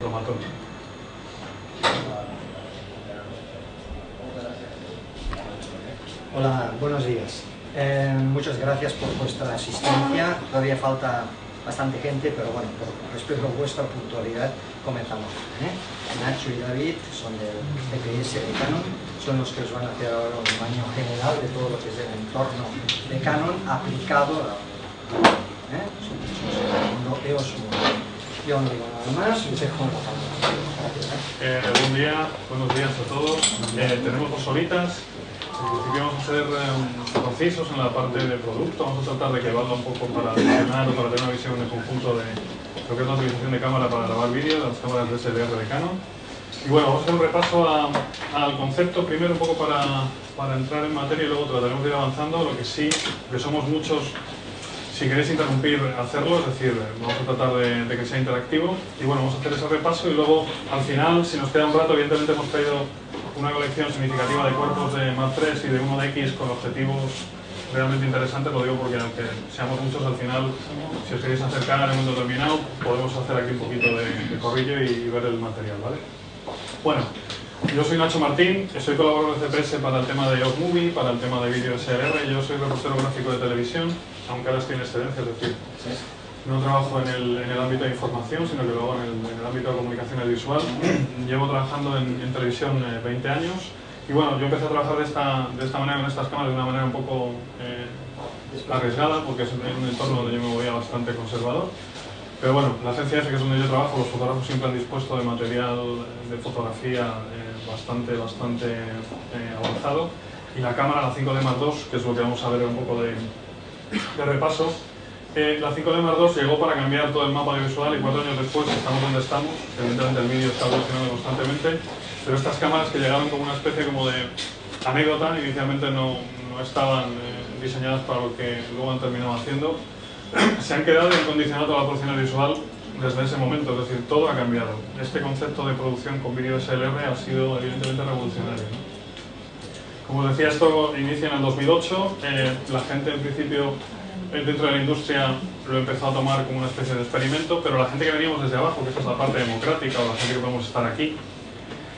Promatón. Hola, buenos días. Muchas gracias por vuestra asistencia. Todavía falta bastante gente, pero bueno, por respeto a vuestra puntualidad, comenzamos. Nacho y David son del CPS de Canon, son los que os van a hacer ahora un baño general de todo lo que es el entorno de Canon aplicado a yo no digo nada más, os dejo la palabra. Buenos días a todos. Tenemos 2 horitas. En principio vamos a ser concisos en la parte de producto. Vamos a tratar de que valga un poco para visionar o para tener una visión en conjunto de lo que es la utilización de cámara para grabar vídeo, de las cámaras DSLR de Canon. Y bueno, vamos a hacer un repaso al concepto, primero un poco para entrar en materia y luego trataremos de ir avanzando. Lo que sí, que somos muchos, si queréis interrumpir, hacerlo, es decir, vamos a tratar de que sea interactivo. Y bueno, vamos a hacer ese repaso y luego, al final, si nos queda un rato, evidentemente hemos traído una colección significativa de cuerpos de Mark III y de 1DX con objetivos realmente interesantes. Lo digo porque aunque seamos muchos, al final, si os queréis acercar en un momento determinado, podemos hacer aquí un poquito de corrillo y ver el material, ¿vale? Bueno, yo soy Nacho Martín, soy colaborador de CPS para el tema de Osmovie, para el tema de vídeo SLR. Yo soy reportero gráfico de televisión, aunque ahora estoy en excedencia, es decir, no trabajo en el ámbito de información, sino que lo hago en el ámbito de comunicación audiovisual. Llevo trabajando en televisión 20 años y bueno, yo empecé a trabajar de esta manera, con estas cámaras, de una manera un poco arriesgada, porque es un entorno donde yo me movía bastante conservador. Pero bueno, la agencia F, que es donde yo trabajo, los fotógrafos siempre han dispuesto de material de fotografía bastante avanzado. Y la cámara, la 5D Mark II, que es lo que vamos a ver un poco de repaso. La 5D Mark II llegó para cambiar todo el mapa audiovisual y 4 años después estamos donde estamos. Evidentemente el vídeo está evolucionando constantemente, pero estas cámaras que llegaron como una especie como de anécdota, inicialmente no estaban diseñadas para lo que luego han terminado haciendo, se han quedado y han condicionado toda la producción audiovisual desde ese momento, es decir, todo ha cambiado. Este concepto de producción con vídeo SLR ha sido evidentemente revolucionario, ¿no? Como os decía, esto inicia en el 2008, la gente en principio dentro de la industria lo empezó a tomar como una especie de experimento, pero la gente que veníamos desde abajo, que esta es la parte democrática, o la gente que podemos estar aquí,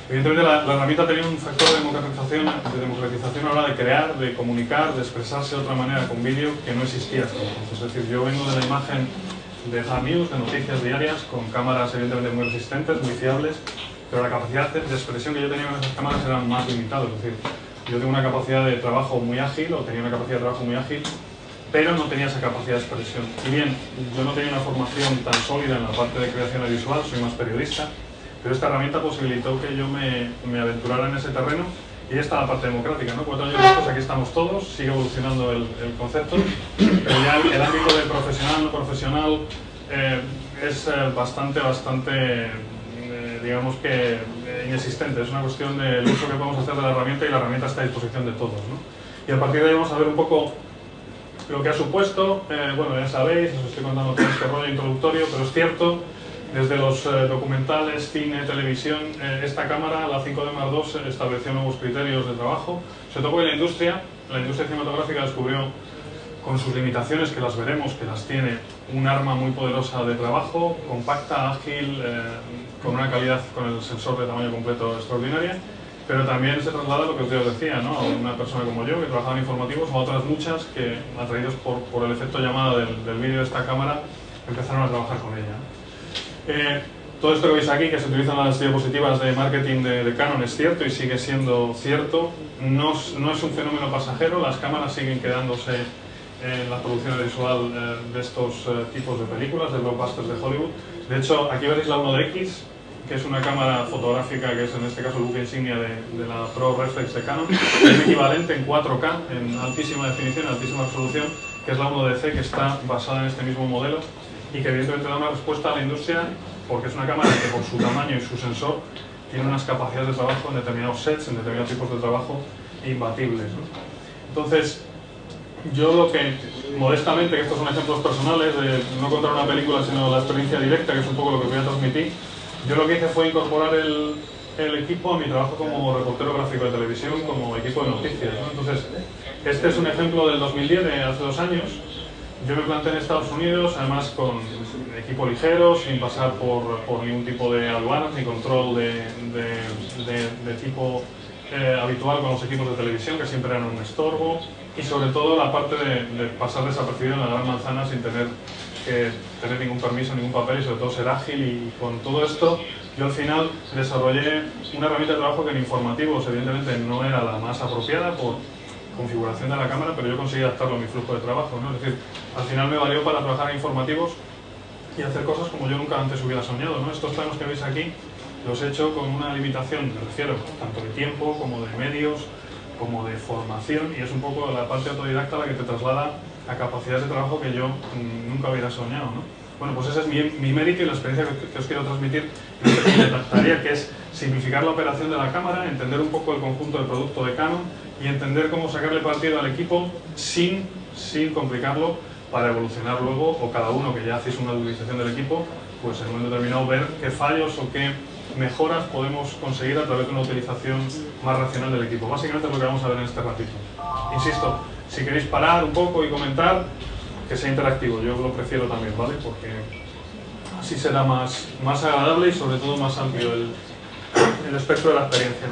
evidentemente la herramienta tenía un factor de democratización a la hora de crear, de comunicar, de expresarse de otra manera con vídeo que no existía hasta entonces. Es decir, yo vengo de la imagen de hard news, de noticias diarias, con cámaras evidentemente muy resistentes, muy fiables, pero la capacidad de expresión que yo tenía con esas cámaras era más limitada. Es decir, yo tengo una capacidad de trabajo muy ágil, o tenía una capacidad de trabajo muy ágil, pero no tenía esa capacidad de expresión. Y bien, yo no tenía una formación tan sólida en la parte de creación audiovisual, soy más periodista, pero esta herramienta posibilitó que yo me aventurara en ese terreno, y está la parte democrática, ¿no? 4 años después aquí estamos todos, sigue evolucionando el concepto, pero ya el ámbito de profesional, no profesional, es bastante, digamos que inexistente. Es una cuestión del uso que podemos hacer de la herramienta, y la herramienta está a disposición de todos, ¿no? Y a partir de ahí vamos a ver un poco lo que ha supuesto. Bueno, ya sabéis, os estoy contando todo este rollo introductorio, pero es cierto, desde los documentales, cine, televisión, esta cámara, la 5D Mark II, estableció nuevos criterios de trabajo, sobre todo porque la industria cinematográfica descubrió, con sus limitaciones, que las veremos, que las tiene, un arma muy poderosa de trabajo, compacta, ágil, con una calidad, con el sensor de tamaño completo extraordinaria, pero también se traslada lo que os decía, ¿no? A una persona como yo, que trabajaba en informativos, o a otras muchas que, atraídos por el efecto llamada del vídeo de esta cámara, empezaron a trabajar con ella. Todo esto que veis aquí, que se utilizan las diapositivas de marketing de Canon, es cierto y sigue siendo cierto. No es un fenómeno pasajero, las cámaras siguen quedándose en la producción visual de estos tipos de películas, de blockbusters de Hollywood. De hecho, aquí veréis la 1DX, que es una cámara fotográfica que es en este caso el buque insignia de la Pro Reflex de Canon. Es equivalente en 4K, en altísima definición, altísima resolución, que es la 1DC, que está basada en este mismo modelo y que evidentemente da una respuesta a la industria, porque es una cámara que por su tamaño y su sensor tiene unas capacidades de trabajo en determinados sets, en determinados tipos de trabajo imbatibles, ¿no? Entonces, yo lo que, modestamente, que estos son ejemplos personales, de no contar una película sino la experiencia directa, que es un poco lo que voy a transmitir, yo lo que hice fue incorporar el equipo a mi trabajo como reportero gráfico de televisión, como equipo de noticias, ¿no? Entonces, este es un ejemplo del 2010, de hace 2 años, Yo me planteé en Estados Unidos, además con equipo ligero, sin pasar por ningún tipo de aduanas ni control de tipo habitual con los equipos de televisión, que siempre eran un estorbo, y sobre todo la parte de pasar desapercibido en la Gran Manzana sin tener que tener ningún permiso, ningún papel, y sobre todo ser ágil. Y con todo esto yo al final desarrollé una herramienta de trabajo que en informativos evidentemente no era la más apropiada por configuración de la cámara, pero yo conseguí adaptarlo a mi flujo de trabajo, ¿no? Es decir, al final me valió para trabajar en informativos y hacer cosas como yo nunca antes hubiera soñado, ¿no? Estos planos que veis aquí los he hecho con una limitación, me refiero, tanto de tiempo como de medios, como de formación, y es un poco la parte autodidacta la que te traslada a capacidades de trabajo que yo nunca hubiera soñado, ¿no? Bueno, pues ese es mi mérito y la experiencia que os quiero transmitir en esta primera tarea, que es simplificar la operación de la cámara, entender un poco el conjunto del producto de Canon y entender cómo sacarle partido al equipo sin complicarlo, para evolucionar luego, o cada uno que ya hacéis una utilización del equipo, pues en un momento determinado ver qué fallos o qué mejoras podemos conseguir a través de una utilización más racional del equipo. Básicamente es lo que vamos a ver en este ratito. Insisto, si queréis parar un poco y comentar, que sea interactivo, yo lo prefiero también, ¿vale? Porque así será más agradable y sobre todo más amplio el espectro de la experiencia.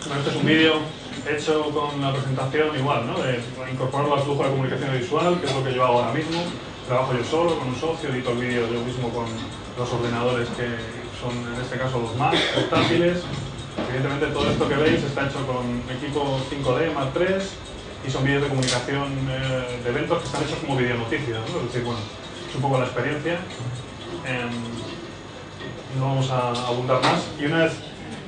Bueno, este es un vídeo hecho con la presentación igual, ¿no? De incorporarlo al flujo de comunicación visual, que es lo que yo hago ahora mismo. Trabajo yo solo, con un socio, edito el vídeo yo mismo con los ordenadores que son, en este caso, los Mac portátiles. Evidentemente todo esto que veis está hecho con equipo 5D Mark III y son vídeos de comunicación de eventos que están hechos como videonoticias, ¿no? Es decir, bueno, es un poco la experiencia. No vamos a abundar más. Y una vez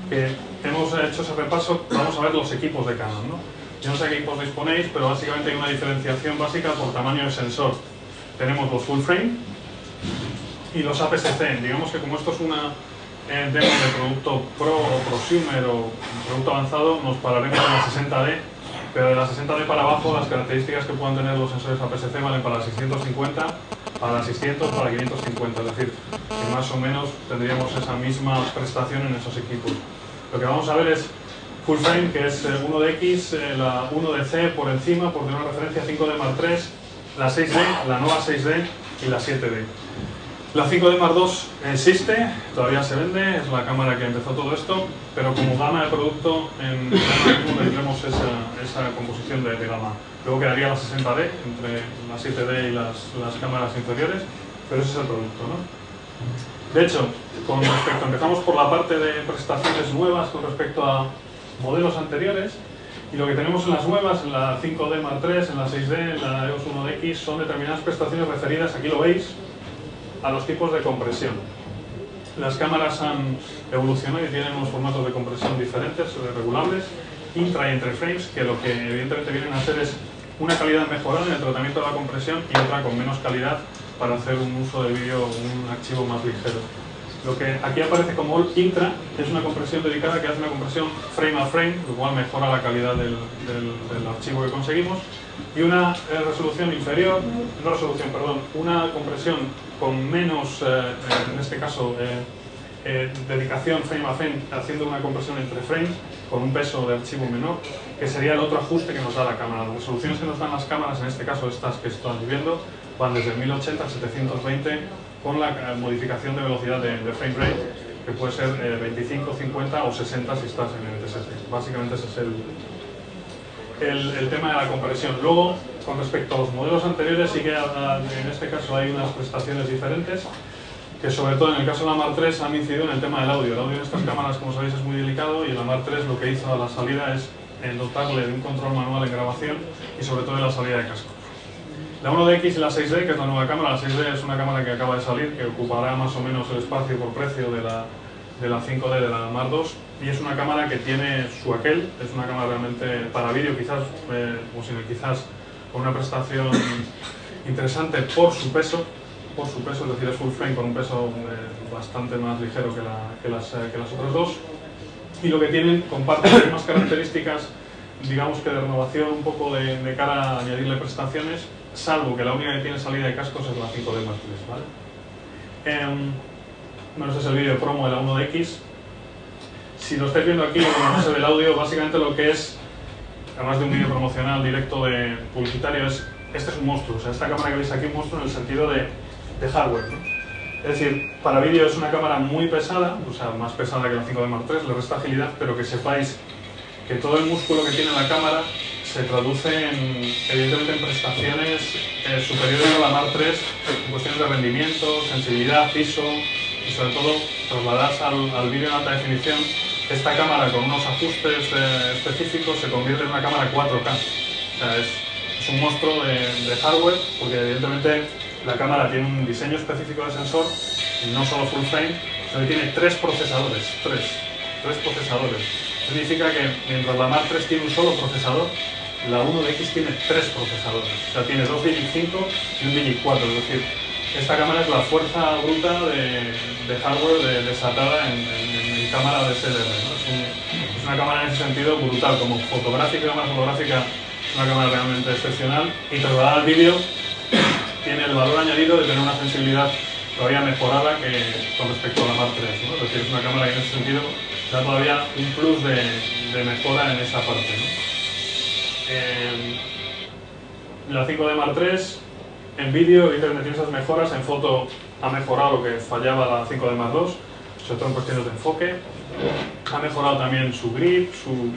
que hemos hecho ese repaso, vamos a ver los equipos de Canon, ¿no? Yo no sé qué equipos disponéis, pero básicamente hay una diferenciación básica por tamaño de sensor. Tenemos los full frame y los APS-C. Digamos que como esto es una demo de producto pro o prosumer o producto avanzado, nos pararemos en la 60D, pero de la 60D para abajo las características que puedan tener los sensores APS-C valen para la 650, para la 600, para la 550, es decir, que más o menos tendríamos esa misma prestación en esos equipos. Lo que vamos a ver es full frame, que es 1DX, la 1DC por encima, por tener una referencia, 5D Mark III, la 6D, la nueva 6D y la 7D. La 5D Mark II existe, todavía se vende, es la cámara que empezó todo esto, pero como gama de producto en no tendremos esa composición de gama. Luego quedaría la 60D entre la 7D y las cámaras inferiores, pero ese es el producto, ¿no? De hecho, empezamos por la parte de prestaciones nuevas con respecto a modelos anteriores, y lo que tenemos en las nuevas, en la 5D Mark III, en la 6D, en la EOS 1DX, son determinadas prestaciones referidas, aquí lo veis, a los tipos de compresión. Las cámaras han evolucionado y tienen unos formatos de compresión diferentes, regulables, intra y entre frames, que lo que evidentemente vienen a hacer es una calidad mejorada en el tratamiento de la compresión y otra con menos calidad para hacer un uso del vídeo, un archivo más ligero. Lo que aquí aparece como intra es una compresión dedicada que hace una compresión frame a frame, lo cual mejora la calidad del archivo que conseguimos, y una resolución inferior, una compresión con menos, en este caso, dedicación frame a frame, haciendo una compresión entre frames, con un peso de archivo menor, que sería el otro ajuste que nos da la cámara. Las resoluciones que nos dan las cámaras, en este caso estas que están viendo, van desde 1080 a 720, con la modificación de velocidad de frame rate, que puede ser 25, 50 o 60 si estás en NTSC. Básicamente ese es el tema de la compresión. Luego, con respecto a los modelos anteriores, sí que en este caso hay unas prestaciones diferentes, que sobre todo en el caso de la Mark III han incidido en el tema del audio. El audio en estas cámaras, como sabéis, es muy delicado, y la Mark III lo que hizo a la salida es dotarle de un control manual en grabación y sobre todo en la salida de casco. La 1DX y la 6D, que es la nueva cámara, la 6D es una cámara que acaba de salir, que ocupará más o menos el espacio por precio de la 5D de la Mark II, y es una cámara que tiene su aquel, es una cámara realmente para vídeo, quizás, o sin el quizás, con una prestación interesante por su peso, es decir, es full frame con un peso bastante más ligero que las otras dos, y lo que tienen, comparten las mismas características, digamos que de renovación un poco de cara a añadirle prestaciones, salvo que la única que tiene salida de cascos es la 5D Mark III, ¿vale? Bueno, este es el vídeo promo de la 1DX. Si lo estáis viendo aquí, no se ve el audio, básicamente lo que es, además de un vídeo promocional directo de publicitario, es este es un monstruo. O sea, esta cámara que veis aquí es un monstruo en el sentido de hardware, ¿no? Es decir, para vídeo es una cámara muy pesada, o sea, más pesada que la 5D Mark III, le resta agilidad, pero que sepáis que todo el músculo que tiene la cámara se traduce evidentemente en prestaciones superiores a la Mark III en cuestiones de rendimiento, sensibilidad, ISO y sobre todo trasladadas al vídeo en alta definición. Esta cámara con unos ajustes específicos se convierte en una cámara 4K. O sea, es un monstruo de hardware, porque evidentemente la cámara tiene un diseño específico de sensor, y no solo full frame, sino que tiene tres procesadores. Significa que mientras la Mark III tiene un solo procesador, la 1DX tiene tres procesadores. O sea, tiene dos DiGi 5 y un DiGi 4. Es decir, esta cámara es la fuerza bruta de hardware desatada en cámara de SLR, ¿no? Es una cámara en ese sentido brutal. Como cámara fotográfica, es una cámara realmente excepcional. Y trasladada al vídeo, tiene el valor añadido de tener una sensibilidad todavía mejorada con respecto a la Mark III, ¿no? Es decir, es una cámara que en ese sentido da todavía un plus de mejora en esa parte, ¿no? La 5D Mark III en vídeo tiene esas mejoras. En foto ha mejorado lo que fallaba la 5D Mark II, sobre todo en cuestiones de enfoque. Ha mejorado también su grip, su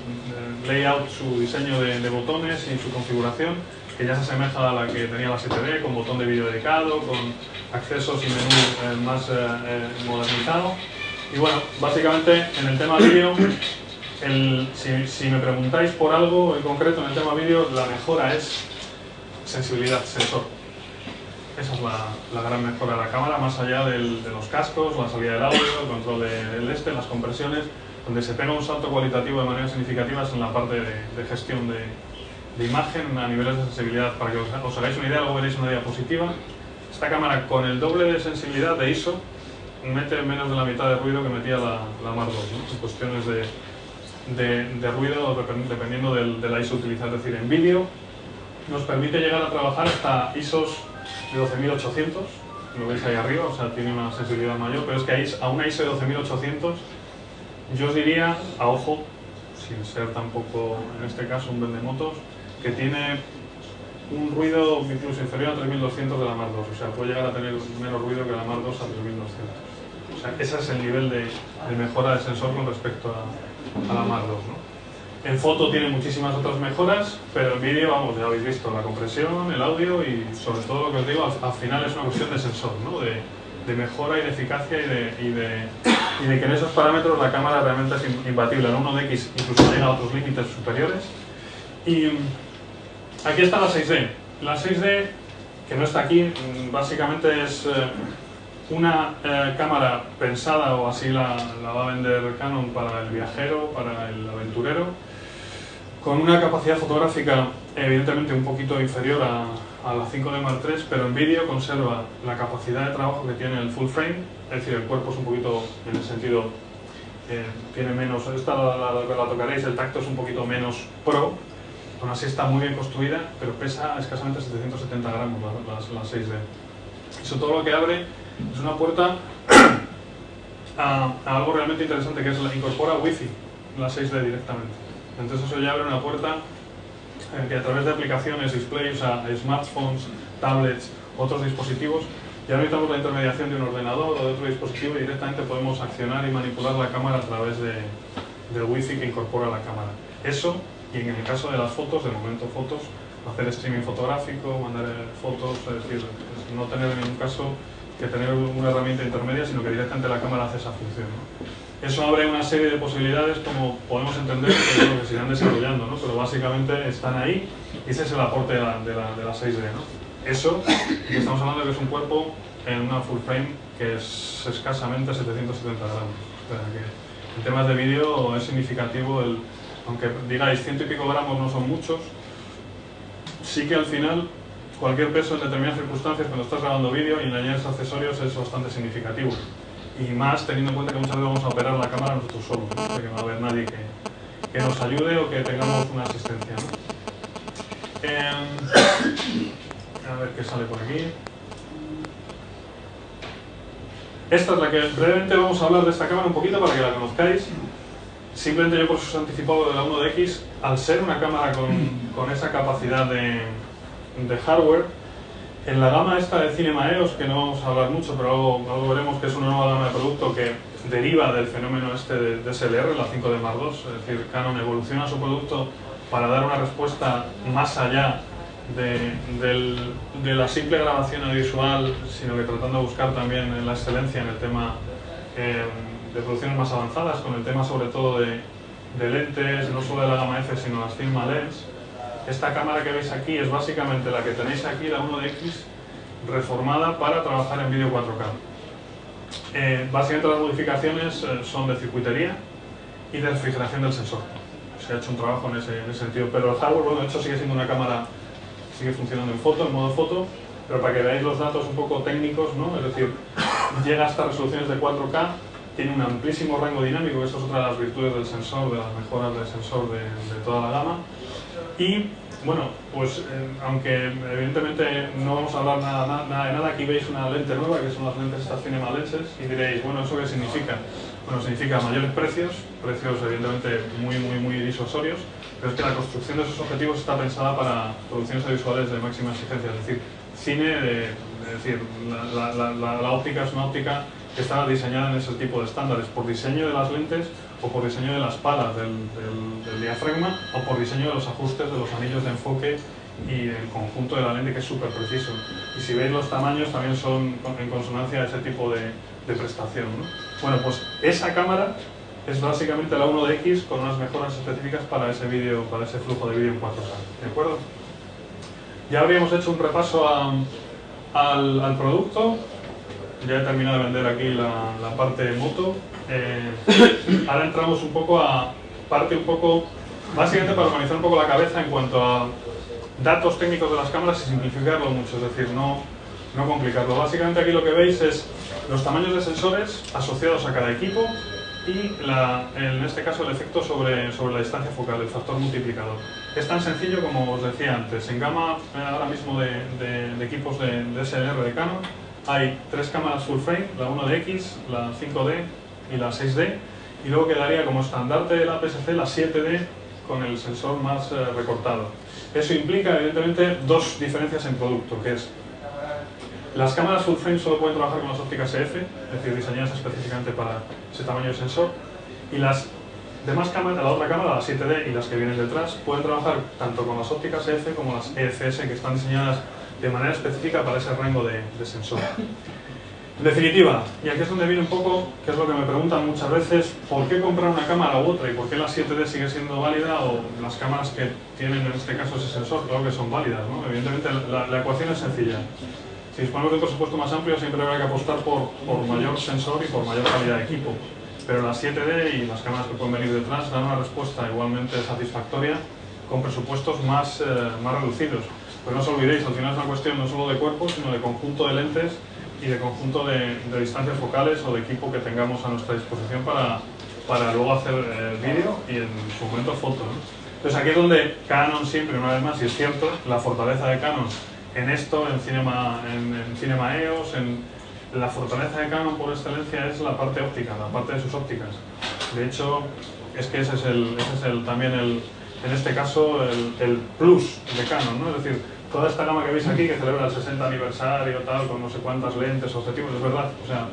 layout, su diseño de botones y su configuración, que ya se asemeja a la que tenía la 7D, con botón de vídeo dedicado, con accesos y menú más modernizado. Y bueno, básicamente en el tema vídeo, si me preguntáis por algo en concreto en el tema vídeo, la mejora es sensibilidad, sensor. Esa es la gran mejora de la cámara, más allá de los cascos, la salida del audio, el control las compresiones, donde se pega un salto cualitativo de manera significativa en la parte de gestión de imagen a niveles de sensibilidad. Para que os hagáis una idea, luego veréis una diapositiva. Esta cámara con el doble de sensibilidad de ISO mete menos de la mitad de ruido que metía la Mark II, ¿no? En cuestiones de ruido dependiendo de la ISO utilizada. Es decir, en vídeo nos permite llegar a trabajar hasta ISOs de 12800, lo veis ahí arriba, o sea, tiene una sensibilidad mayor, pero es que a una ISO de 12800 yo os diría, a ojo, sin ser tampoco en este caso un vendemotos, que tiene un ruido incluso inferior a 3200 de la Mark II, o sea, puede llegar a tener menos ruido que la Mark II a 3200. O sea, ese es el nivel de mejora del sensor con respecto a la Mark II, ¿no? En foto tiene muchísimas otras mejoras, pero en vídeo, vamos, ya habéis visto la compresión, el audio y sobre todo lo que os digo, al final es una cuestión de sensor, ¿no? De mejora y de eficacia y de que en esos parámetros la cámara realmente es imbatible. La 1DX incluso llega a otros límites superiores. Y aquí está la 6D. La 6D, que no está aquí, básicamente es una cámara pensada, o así la va a vender Canon, para el viajero, para el aventurero, con una capacidad fotográfica evidentemente un poquito inferior a la 5D Mark III, pero en vídeo conserva la capacidad de trabajo que tiene el full frame, es decir, el cuerpo es un poquito, en el sentido, tiene menos, esta la tocaréis, el tacto es un poquito menos pro, aún así está muy bien construida, pero pesa escasamente 770 gramos la 6D. Eso todo lo que abre es una puerta a algo realmente interesante, que es incorpora Wi-Fi, la 6D directamente. Entonces eso ya abre una puerta que a través de aplicaciones, displays, a smartphones, tablets, otros dispositivos, ya no necesitamos la intermediación de un ordenador o de otro dispositivo y directamente podemos accionar y manipular la cámara a través del Wi-Fi que incorpora la cámara. Eso, y en el caso de las fotos, de momento fotos, hacer streaming fotográfico, mandar fotos, es decir, no tener en ningún caso que tener una herramienta intermedia, sino que directamente la cámara hace esa función, ¿no? Eso abre una serie de posibilidades, como podemos entender, que se irán desarrollando, ¿no? Pero básicamente están ahí y ese es el aporte de la 6D, ¿no? Eso, y estamos hablando de que es un cuerpo en una full frame que es escasamente 770 gramos. O sea que en temas de vídeo es significativo, aunque digáis 100 y pico gramos no son muchos, sí que al final cualquier peso en determinadas circunstancias cuando estás grabando vídeo y en añadir accesorios es bastante significativo. Y más teniendo en cuenta que muchas veces vamos a operar la cámara nosotros solos, ¿no? O sea, que no va a haber nadie que nos ayude o que tengamos una asistencia, ¿no? A ver qué sale por aquí. Esta es la que brevemente vamos a hablar de esta cámara un poquito para que la conozcáis. Simplemente yo por eso os he anticipado de la 1DX, al ser una cámara con esa capacidad de de hardware. En la gama esta de Cinema EOS, que no vamos a hablar mucho, pero algo veremos, que es una nueva gama de producto que deriva del fenómeno este de DSLR, la 5D Mark II, es decir, Canon evoluciona su producto para dar una respuesta más allá de la simple grabación audiovisual, sino que tratando de buscar también la excelencia en el tema de producciones más avanzadas, con el tema sobre todo de lentes, no solo de la gama F, sino las Cinema Lens. Esta cámara que veis aquí es básicamente la que tenéis aquí, la 1DX, reformada para trabajar en vídeo 4K. Básicamente las modificaciones son de circuitería y de refrigeración del sensor. Se ha hecho un trabajo en ese sentido, pero el hardware, bueno, de hecho sigue siendo una cámara, sigue funcionando en foto, en modo foto, pero para que veáis los datos un poco técnicos, ¿no? Es decir, llega hasta resoluciones de 4K, tiene un amplísimo rango dinámico, eso es otra de las virtudes del sensor, de las mejoras del sensor de toda la gama. Y bueno, pues aunque evidentemente no vamos a hablar nada de nada, aquí veis una lente nueva, que son las lentes estas Cinema Lenses, y diréis, bueno, ¿eso qué significa? Bueno, significa mayores precios evidentemente muy disuasorios, pero es que la construcción de esos objetivos está pensada para producciones audiovisuales de máxima exigencia, es decir, cine, es decir, la óptica es una óptica que está diseñada en ese tipo de estándares, por diseño de las lentes o por diseño de las palas del diafragma o por diseño de los ajustes de los anillos de enfoque y el conjunto de la lente, que es súper preciso. Y si veis los tamaños también son en consonancia a ese tipo de prestación, ¿no? Bueno, pues esa cámara es básicamente la 1DX con unas mejoras específicas para ese vídeo, para ese flujo de vídeo en 4K, ¿de acuerdo? Ya habríamos hecho un repaso al producto. Ya he terminado de vender aquí la parte moto. Ahora entramos un poco a básicamente para organizar un poco la cabeza en cuanto a datos técnicos de las cámaras y simplificarlo mucho, es decir, no complicarlo. Básicamente aquí lo que veis es los tamaños de sensores asociados a cada equipo y en este caso el efecto sobre la distancia focal, el factor multiplicador. Es tan sencillo como os decía antes. En gama ahora mismo de equipos de DSLR de Canon hay tres cámaras full frame, la 1DX, la 5D y la 6D, y luego quedaría como estandarte de la APS-C la 7D con el sensor más recortado. Eso implica evidentemente dos diferencias en producto, que es las cámaras full frame solo pueden trabajar con las ópticas EF, es decir, diseñadas específicamente para ese tamaño de sensor, y las demás cámaras, la otra cámara, la 7D y las que vienen detrás, pueden trabajar tanto con las ópticas EF como las EFS, que están diseñadas de manera específica para ese rango de sensor. En definitiva, y aquí es donde viene un poco, que es lo que me preguntan muchas veces, ¿por qué comprar una cámara u otra y por qué la 7D sigue siendo válida o las cámaras que tienen en este caso ese sensor? Claro que son válidas, ¿no? Evidentemente la ecuación es sencilla. Si disponemos de un presupuesto más amplio siempre habrá que apostar por mayor sensor y por mayor calidad de equipo, pero la 7D y las cámaras que pueden venir detrás dan una respuesta igualmente satisfactoria con presupuestos más reducidos. Pero no os olvidéis, al final es una cuestión no solo de cuerpo, sino de conjunto de lentes y de conjunto de distancias focales o de equipo que tengamos a nuestra disposición para luego hacer vídeo y en su momento foto, ¿no? Entonces aquí es donde Canon siempre, una vez más, y es cierto, la fortaleza de Canon en esto, en Cinema EOS, la fortaleza de Canon por excelencia es la parte óptica, la parte de sus ópticas. De hecho, es que ese es también en este caso el plus de Canon, ¿no? Es decir, toda esta gama que veis aquí, que celebra el 60 aniversario, tal, con no sé cuántas lentes, objetivos, es verdad. O sea,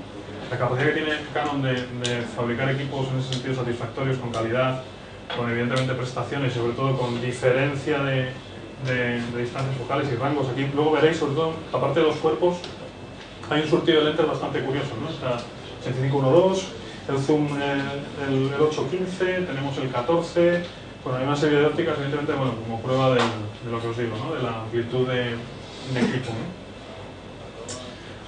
la capacidad que tiene Canon de fabricar equipos en ese sentido satisfactorios, con calidad, con evidentemente prestaciones y sobre todo con diferencia de distancias focales y rangos. Aquí luego veréis, sobre todo, aparte de los cuerpos, hay un surtido de lentes bastante curioso, ¿no? Está el 6512, el zoom el 815, tenemos el 14. Bueno, hay una serie de ópticas, evidentemente, bueno, como prueba de lo que os digo, ¿no? De la amplitud de equipo, ¿no?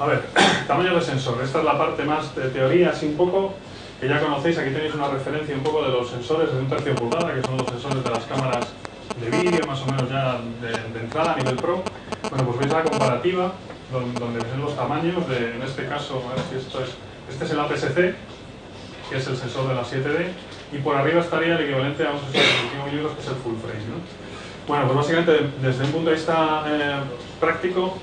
A ver, tamaño de sensor. Esta es la parte más de teoría, así un poco, que ya conocéis. Aquí tenéis una referencia un poco de los sensores de 1/3 pulgada, que son los sensores de las cámaras de vídeo, más o menos ya de entrada a nivel pro. Bueno, pues veis la comparativa, donde ven los tamaños, en este caso, a ver si este es el APS-C, que es el sensor de la 7D, y por arriba estaría el equivalente a un sensor de 25 milímetros, que es el full frame, ¿no? Bueno, pues básicamente desde un punto de vista práctico,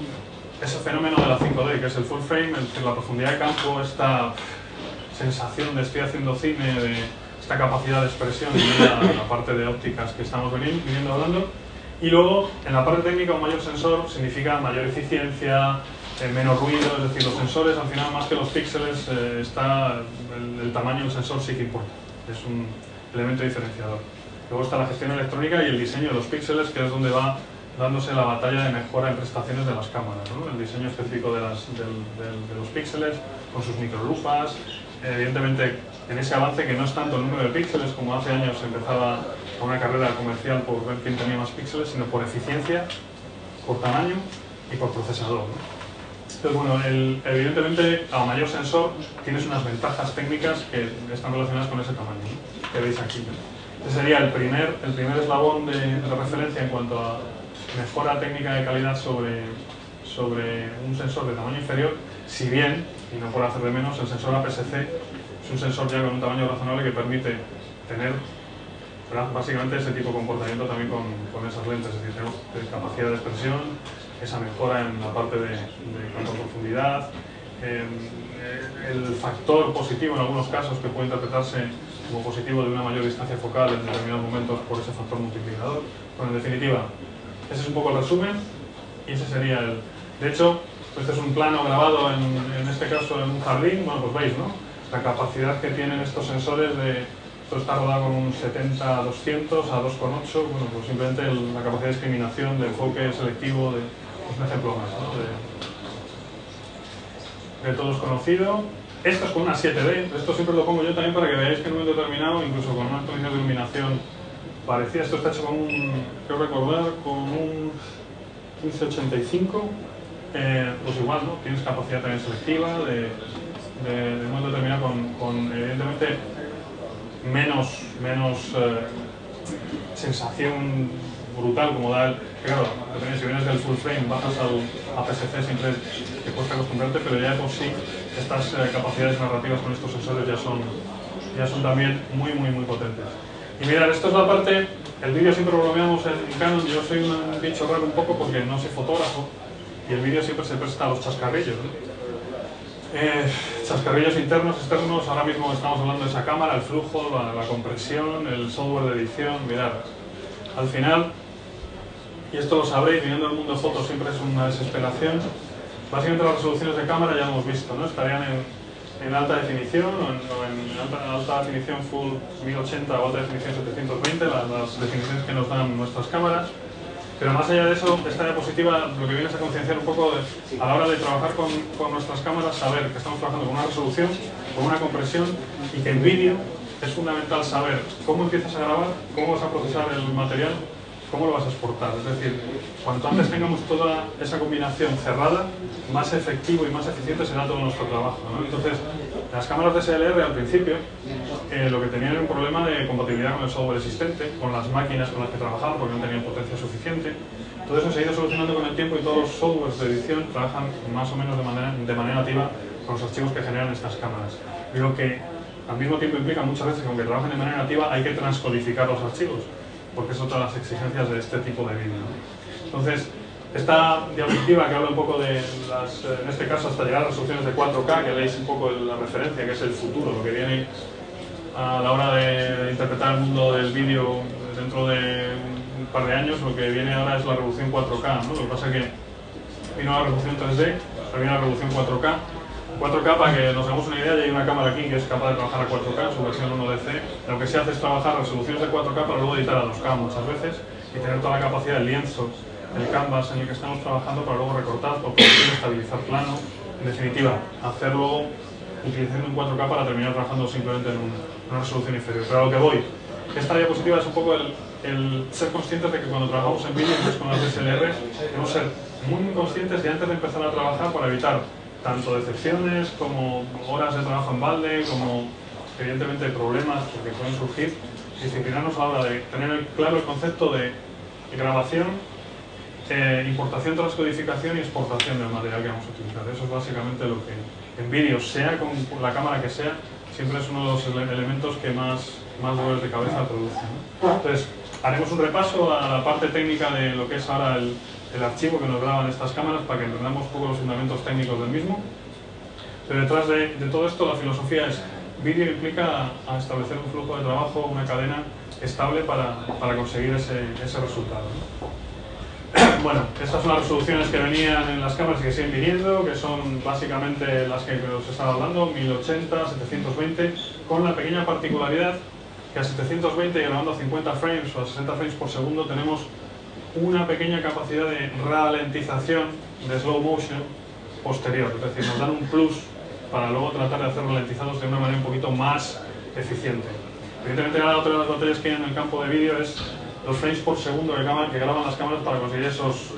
ese fenómeno de la 5D, que es el full frame, la profundidad de campo, esta sensación de estoy haciendo cine, de esta capacidad de expresión y la parte de ópticas que estamos viniendo hablando, Y luego, en la parte técnica, un mayor sensor significa mayor eficiencia, menos ruido, es decir, los sensores, al final, más que los píxeles, está el tamaño del sensor sí que importa, es un elemento diferenciador. Luego está la gestión electrónica y el diseño de los píxeles, que es donde va dándose la batalla de mejora en prestaciones de las cámaras, ¿no? El diseño específico de los píxeles, con sus microlupas, evidentemente en ese avance que no es tanto el número de píxeles, como hace años se empezaba a una carrera comercial por ver quién tenía más píxeles, sino por eficiencia, por tamaño y por procesador, ¿no? Entonces, bueno, evidentemente, a mayor sensor tienes unas ventajas técnicas que están relacionadas con ese tamaño, ¿no? Que veis aquí, ¿no? Ese sería el primer eslabón de referencia en cuanto a mejora técnica de calidad sobre un sensor de tamaño inferior, si bien, y no por hacer de menos, el sensor APS-C es un sensor ya con un tamaño razonable que permite tener básicamente ese tipo de comportamiento también con esas lentes, es decir, tenemos capacidad de expresión, esa mejora en la parte de campo de profundidad, el factor positivo en algunos casos que puede interpretarse como positivo de una mayor distancia focal en determinados momentos por ese factor multiplicador. Bueno, en definitiva, ese es un poco el resumen y ese sería el... De hecho, este es un plano grabado en este caso en un jardín, bueno, pues veis, ¿no? La capacidad que tienen estos sensores de... Esto está rodado con un 70-200 a 2,8, bueno, pues simplemente la capacidad de discriminación, de enfoque selectivo, es un ejemplo más, ¿no? De todos conocido. Esto es con una 7D, esto siempre lo pongo yo también para que veáis que en un momento determinado, incluso con una actualización de iluminación parecida, esto está hecho con creo recordar, con un 1585, pues igual, ¿no? Tienes capacidad también selectiva, de un momento determinado con evidentemente menos sensación brutal como da el... Claro, si vienes del full frame, bajas al APS-C, siempre te cuesta acostumbrarte, pero ya de por sí estas capacidades narrativas con estos sensores ya son también muy potentes. Y mirad, esto es la parte, el vídeo siempre lo bromeamos en Canon, yo soy un bicho raro un poco porque no soy fotógrafo y el vídeo siempre se presta a los chascarrillos, ¿no? Chascarrillos internos, externos, ahora mismo estamos hablando de esa cámara, el flujo, la compresión, el software de edición, mirad, al final, y esto lo sabréis, viniendo del mundo de fotos siempre es una desesperación, básicamente las resoluciones de cámara ya hemos visto, ¿no? Estarían en alta definición o en alta definición full 1080 o alta definición 720, las definiciones que nos dan nuestras cámaras. Pero más allá de eso, esta diapositiva lo que viene es a concienciar un poco a la hora de trabajar con nuestras cámaras, saber que estamos trabajando con una resolución, con una compresión y que en vídeo es fundamental saber cómo empiezas a grabar, cómo vas a procesar el material, cómo lo vas a exportar. Es decir, cuanto antes tengamos toda esa combinación cerrada, más efectivo y más eficiente será todo nuestro trabajo, ¿no? Entonces, las cámaras DSLR al principio lo que tenían era un problema de compatibilidad con el software existente, con las máquinas con las que trabajaban porque no tenían potencia suficiente. Todo eso se ha ido solucionando con el tiempo y todos los softwares de edición trabajan más o menos de manera nativa con los archivos que generan estas cámaras. Y lo que al mismo tiempo implica muchas veces que aunque trabajen de manera nativa hay que transcodificar los archivos, porque es otra de las exigencias de este tipo de vídeo. Entonces, esta diapositiva que habla un poco de en este caso hasta llegar a resoluciones de 4K, que veis un poco la referencia, que es el futuro, lo que viene a la hora de interpretar el mundo del vídeo dentro de un par de años, lo que viene ahora es la revolución 4K, ¿no? Lo que pasa es que vino la revolución 3D, ahora viene la revolución 4K. 4K, para que nos hagamos una idea, ya hay una cámara aquí que es capaz de trabajar a 4K en su versión 1DC. Lo que se hace es trabajar resoluciones de 4K para luego editar a 2K muchas veces y tener toda la capacidad del lienzo, el canvas en el que estamos trabajando para luego recortar, por estabilizar plano. En definitiva, hacerlo utilizando un 4K para terminar trabajando simplemente en una resolución inferior. Pero a lo que voy, esta diapositiva es un poco el ser conscientes de que cuando trabajamos en vídeo, con las DSLR, debemos ser muy conscientes de antes de empezar a trabajar para evitar tanto decepciones como horas de trabajo en balde, como evidentemente problemas que pueden surgir, disciplinarnos a la hora de tener claro el concepto de grabación, importación, transcodificación y exportación del material que vamos a utilizar. Eso es básicamente lo que en vídeo, sea con la cámara que sea, siempre es uno de los elementos que más dolores de cabeza produce, ¿no? Entonces, haremos un repaso a la parte técnica de lo que es ahora el archivo que nos graban estas cámaras para que entendamos un poco los fundamentos técnicos del mismo. Pero detrás de todo esto la filosofía es, vídeo implica a establecer un flujo de trabajo, una cadena estable para conseguir ese resultado, ¿no? Bueno, estas son las resoluciones que venían en las cámaras y que siguen viniendo, que son básicamente las que os estaba hablando, 1080, 720, con la pequeña particularidad que a 720 y grabando a 50 frames o a 60 frames por segundo tenemos una pequeña capacidad de ralentización de slow motion posterior, es decir, nos dan un plus para luego tratar de hacer ralentizados de una manera un poquito más eficiente. Evidentemente, la otra de las batallas que hay en el campo de vídeo es los frames por segundo que graban las cámaras para conseguir esos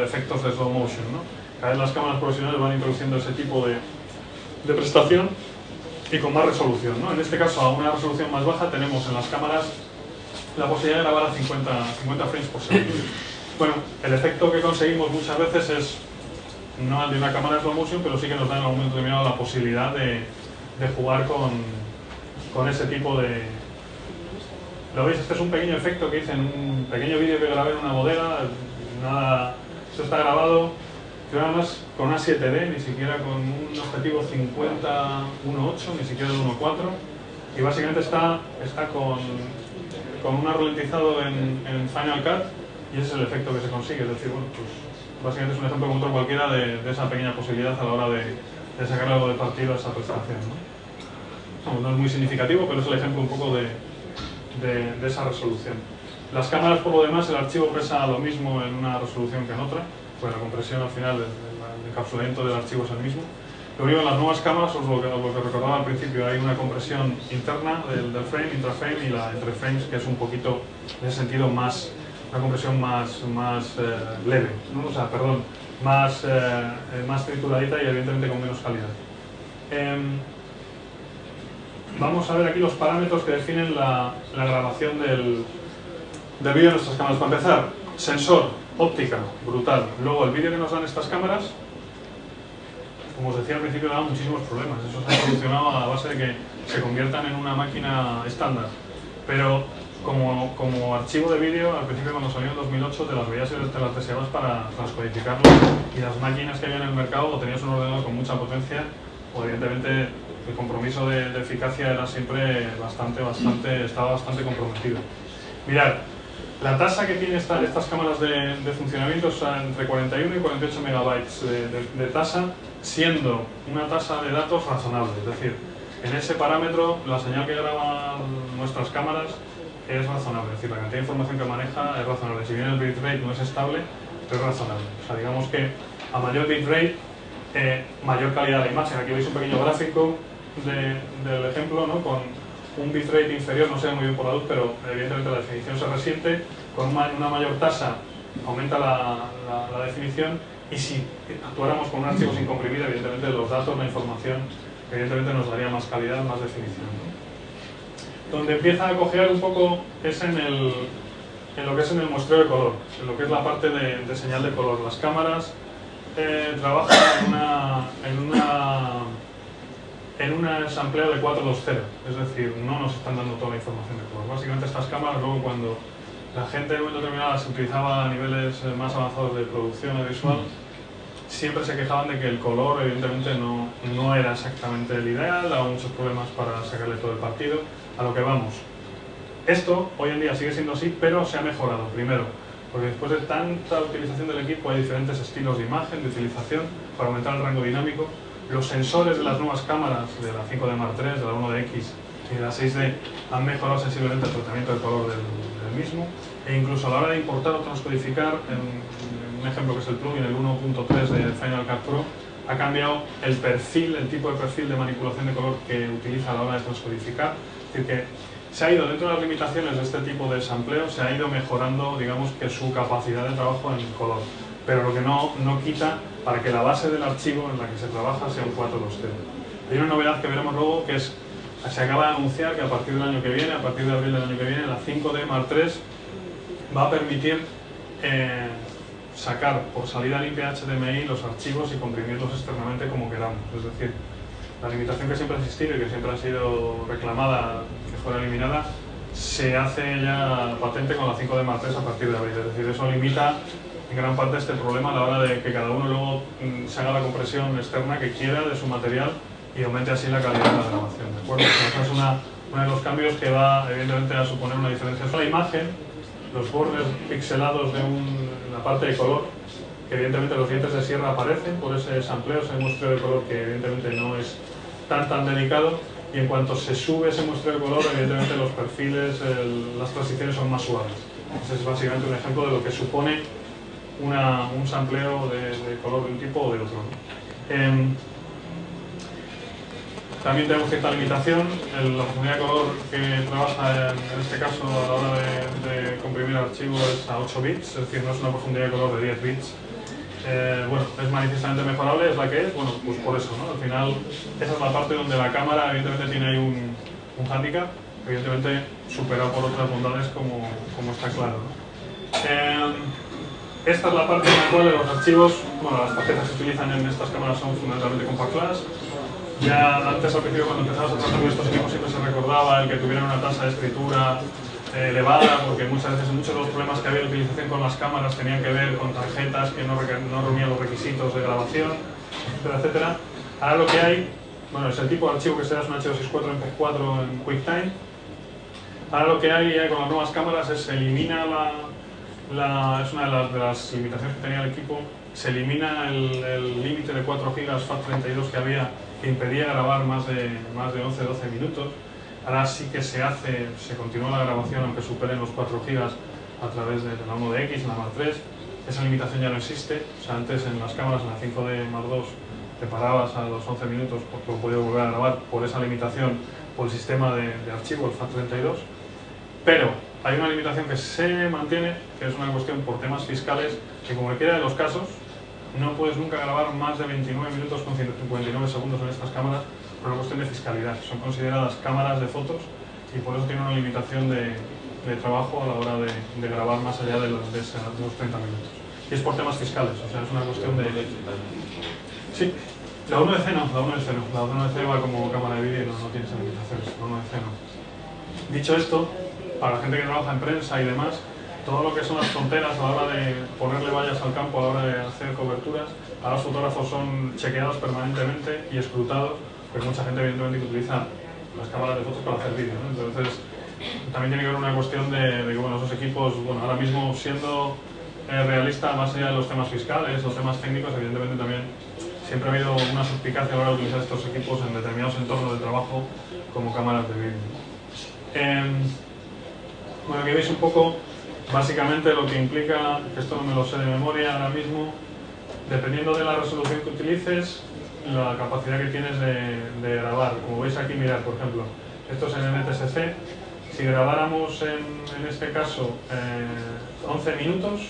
efectos de slow motion, ¿no? Cada vez las cámaras profesionales van introduciendo ese tipo de prestación y con más resolución, ¿no? En este caso, a una resolución más baja, tenemos en las cámaras la posibilidad de grabar a 50 frames por segundo. Bueno, el efecto que conseguimos muchas veces es no el de una cámara de slow motion, pero sí que nos da en algún momento determinado la posibilidad de jugar con ese tipo de... ¿Lo veis? Este es un pequeño efecto que hice en un pequeño vídeo que grabé en una bodega. Nada, esto está grabado, pero nada más con una 7D, ni siquiera con un objetivo 50-1.8, ni siquiera el 1.4. Y básicamente está con un ralentizado en Final Cut, y ese es el efecto que se consigue. Es decir, bueno, pues básicamente es un ejemplo como otro cualquiera de esa pequeña posibilidad a la hora de sacar algo de partido a esa prestación, ¿no? No es muy significativo, pero es el ejemplo un poco de esa resolución. Las cámaras, por lo demás, el archivo pesa lo mismo en una resolución que en otra, pues la compresión al final, el encapsulamiento del archivo es el mismo. Lo único, en las nuevas cámaras, lo que recordaba al principio, hay una compresión interna del frame, intraframe, y la entre frames, que es un poquito, en ese sentido, más, una compresión más leve, ¿no? O sea, perdón, más trituradita y evidentemente con menos calidad. Vamos a ver aquí los parámetros que definen la grabación del vídeo en nuestras cámaras. Para empezar, sensor, óptica, brutal. Luego, el vídeo que nos dan estas cámaras, como os decía al principio, daba muchísimos problemas. Eso se ha solucionado a base de que se conviertan en una máquina estándar. Pero como archivo de vídeo, al principio cuando salió en 2008, te las veías y te las deseabas para transcodificarlo. Y las máquinas que había en el mercado, o tenías un ordenador con mucha potencia, o evidentemente el compromiso de eficacia era siempre estaba bastante comprometido. Mirad, la tasa que tienen estas cámaras de funcionamiento es entre 41 y 48 megabytes de tasa, siendo una tasa de datos razonable. Es decir, en ese parámetro la señal que graban nuestras cámaras es razonable. Es decir, la cantidad de información que maneja es razonable. Si bien el bitrate no es estable, pero es razonable. O sea, digamos que a mayor bitrate, mayor calidad de imagen. Aquí veis un pequeño gráfico del ejemplo, ¿no? Con un bitrate inferior, no se ve muy bien por la luz, pero evidentemente la definición se resiente. Con una mayor tasa aumenta la definición, y si actuáramos con un archivo sin comprimir, evidentemente los datos, la información, evidentemente nos daría más calidad, más definición, ¿no? Donde empieza a cojear un poco es en lo que es en el muestreo de color, en lo que es la parte de señal de color. Las cámaras trabajan en un sampleo de 420, es decir, no nos están dando toda la información de color. Básicamente estas cámaras, luego cuando la gente en un momento determinado las utilizaba a niveles más avanzados de producción audiovisual, siempre se quejaban de que el color evidentemente no era exactamente el ideal, daba muchos problemas para sacarle todo el partido. A lo que vamos, esto hoy en día sigue siendo así, pero se ha mejorado. Primero, porque después de tanta utilización del equipo hay diferentes estilos de imagen, de utilización para aumentar el rango dinámico. Los sensores de las nuevas cámaras, de la 5D Mark III, de la 1DX y de la 6D, han mejorado sensiblemente el tratamiento del color del mismo, e incluso a la hora de importar o transcodificar, en un ejemplo que es el plugin, el 1.3 de Final Cut Pro, ha cambiado el tipo de perfil de manipulación de color que utiliza a la hora de transcodificar. Es decir, que se ha ido, dentro de las limitaciones de este tipo de sampleo, se ha ido mejorando, digamos, que su capacidad de trabajo en color. Pero lo que no quita para que la base del archivo en la que se trabaja sea un 420. Hay una novedad que veremos luego, que es, se acaba de anunciar que a partir del año que viene, a partir de abril del año que viene, la 5D Mark III va a permitir sacar por salida limpia HDMI los archivos y comprimirlos externamente como queramos. Es decir, la limitación que siempre ha existido y que siempre ha sido reclamada que fuera eliminada, se hace ya patente con la 5D Mark III a partir de abril. Es decir, eso limita en gran parte este problema a la hora de que cada uno luego se haga la compresión externa que quiera de su material y aumente así la calidad de la grabación, ¿de acuerdo? Ese es uno de los cambios que va evidentemente a suponer una diferencia. Es la imagen, los bordes pixelados de la la parte de color, que evidentemente los dientes de sierra aparecen por ese sampleo, ese muestreo de color que evidentemente no es tan delicado, y en cuanto se sube ese muestreo de color, evidentemente los perfiles, las transiciones son más suaves. Ese es básicamente un ejemplo de lo que supone un sampleo de color de un tipo o de otro, ¿no? También tenemos cierta limitación. La profundidad de color que trabaja en este caso a la hora de comprimir archivos es a 8 bits, es decir, no es una profundidad de color de 10 bits. Bueno, es manifiestamente mejorable, es la que es, bueno, pues por eso, ¿no? Al final, esa es la parte donde la cámara evidentemente tiene ahí un hándicap, evidentemente superado por otras bondades como está claro, ¿no? Esta es la parte en la cual los archivos, bueno, las tarjetas que se utilizan en estas cámaras son fundamentalmente Compact Flash. Ya antes, al principio, cuando empezamos a tratar con estos equipos, siempre se recordaba el que tuvieran una tasa de escritura elevada, porque muchas veces muchos de los problemas que había de utilización con las cámaras tenían que ver con tarjetas que no reunían los requisitos de grabación, etcétera, etcétera. Ahora lo que hay, bueno, es el tipo de archivo que sea, es un H264 MP4 en QuickTime. Ahora lo que hay con las nuevas cámaras es se elimina es una de las limitaciones que tenía el equipo, se elimina el límite de 4 GB FAT32 que había, que impedía grabar más de 11-12 minutos. Ahora sí que se continúa la grabación aunque superen los 4 GB a través de la 1DX, la Mark III. Esa limitación ya no existe. O sea, antes en las cámaras, en la 5D Mark II, te parabas a los 11 minutos porque lo podías volver a grabar por esa limitación, por el sistema de archivo, el FAT32. Pero hay una limitación que se mantiene, que es una cuestión por temas fiscales, que como cualquiera de los casos, no puedes nunca grabar más de 29 minutos con 159 segundos en estas cámaras por una cuestión de fiscalidad. Son consideradas cámaras de fotos y por eso tienen una limitación de trabajo a la hora de grabar más allá de los 30 minutos. Y es por temas fiscales, o sea, es una cuestión de... Sí, la 1DC no, la 1DC va como cámara de vídeo y no tiene esas limitaciones, la 1DC no. Dicho esto, para la gente que trabaja en prensa y demás, todo lo que son las fronteras a la hora de ponerle vallas al campo, a la hora de hacer coberturas, ahora los fotógrafos son chequeados permanentemente y escrutados, porque mucha gente evidentemente que utiliza las cámaras de fotos para hacer vídeo, ¿no? Entonces, también tiene que ver una cuestión de que bueno, esos equipos, bueno, ahora mismo siendo realista más allá de los temas fiscales, los temas técnicos, evidentemente también siempre ha habido una suspicacia a la hora de utilizar estos equipos en determinados entornos de trabajo como cámaras de vídeo. Bueno, aquí veis un poco básicamente lo que implica, que esto no me lo sé de memoria ahora mismo, dependiendo de la resolución que utilices, la capacidad que tienes de grabar. Como veis aquí, mirad, por ejemplo, esto es en NTSC. Si grabáramos en este caso 11 minutos,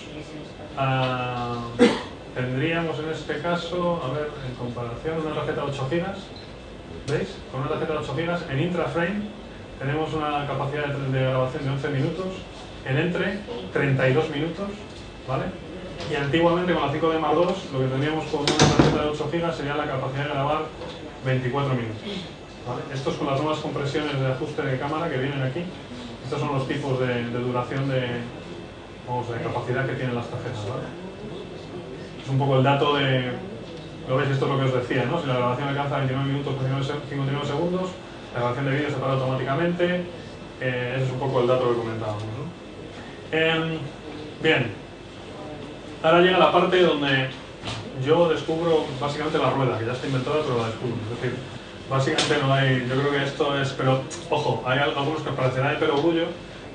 tendríamos en este caso, a ver, en comparación, una tarjeta de 8 GB, ¿veis? Con una tarjeta de 8 GB, en intraframe tenemos una capacidad de grabación de 11 minutos, en entre 32 minutos, ¿vale? Y antiguamente con la 5D Mark II, lo que tendríamos con una tarjeta de 8 GB sería la capacidad de grabar 24 minutos. ¿Vale? Estos con las nuevas compresiones de ajuste de cámara que vienen aquí, estos son los tipos de duración de capacidad que tienen las tarjetas, ¿vale? Es un poco el dato de, lo veis, esto es lo que os decía, ¿no? Si la grabación alcanza 29 minutos con 59 segundos, la grabación de vídeo se para automáticamente, ese es un poco el dato que comentábamos, ¿no? Bien, ahora llega la parte donde yo descubro básicamente la rueda, que ya está inventada, pero la descubro. Es decir, básicamente no hay, yo creo que esto es, pero ojo, hay algunos que parecerá de perogrullo,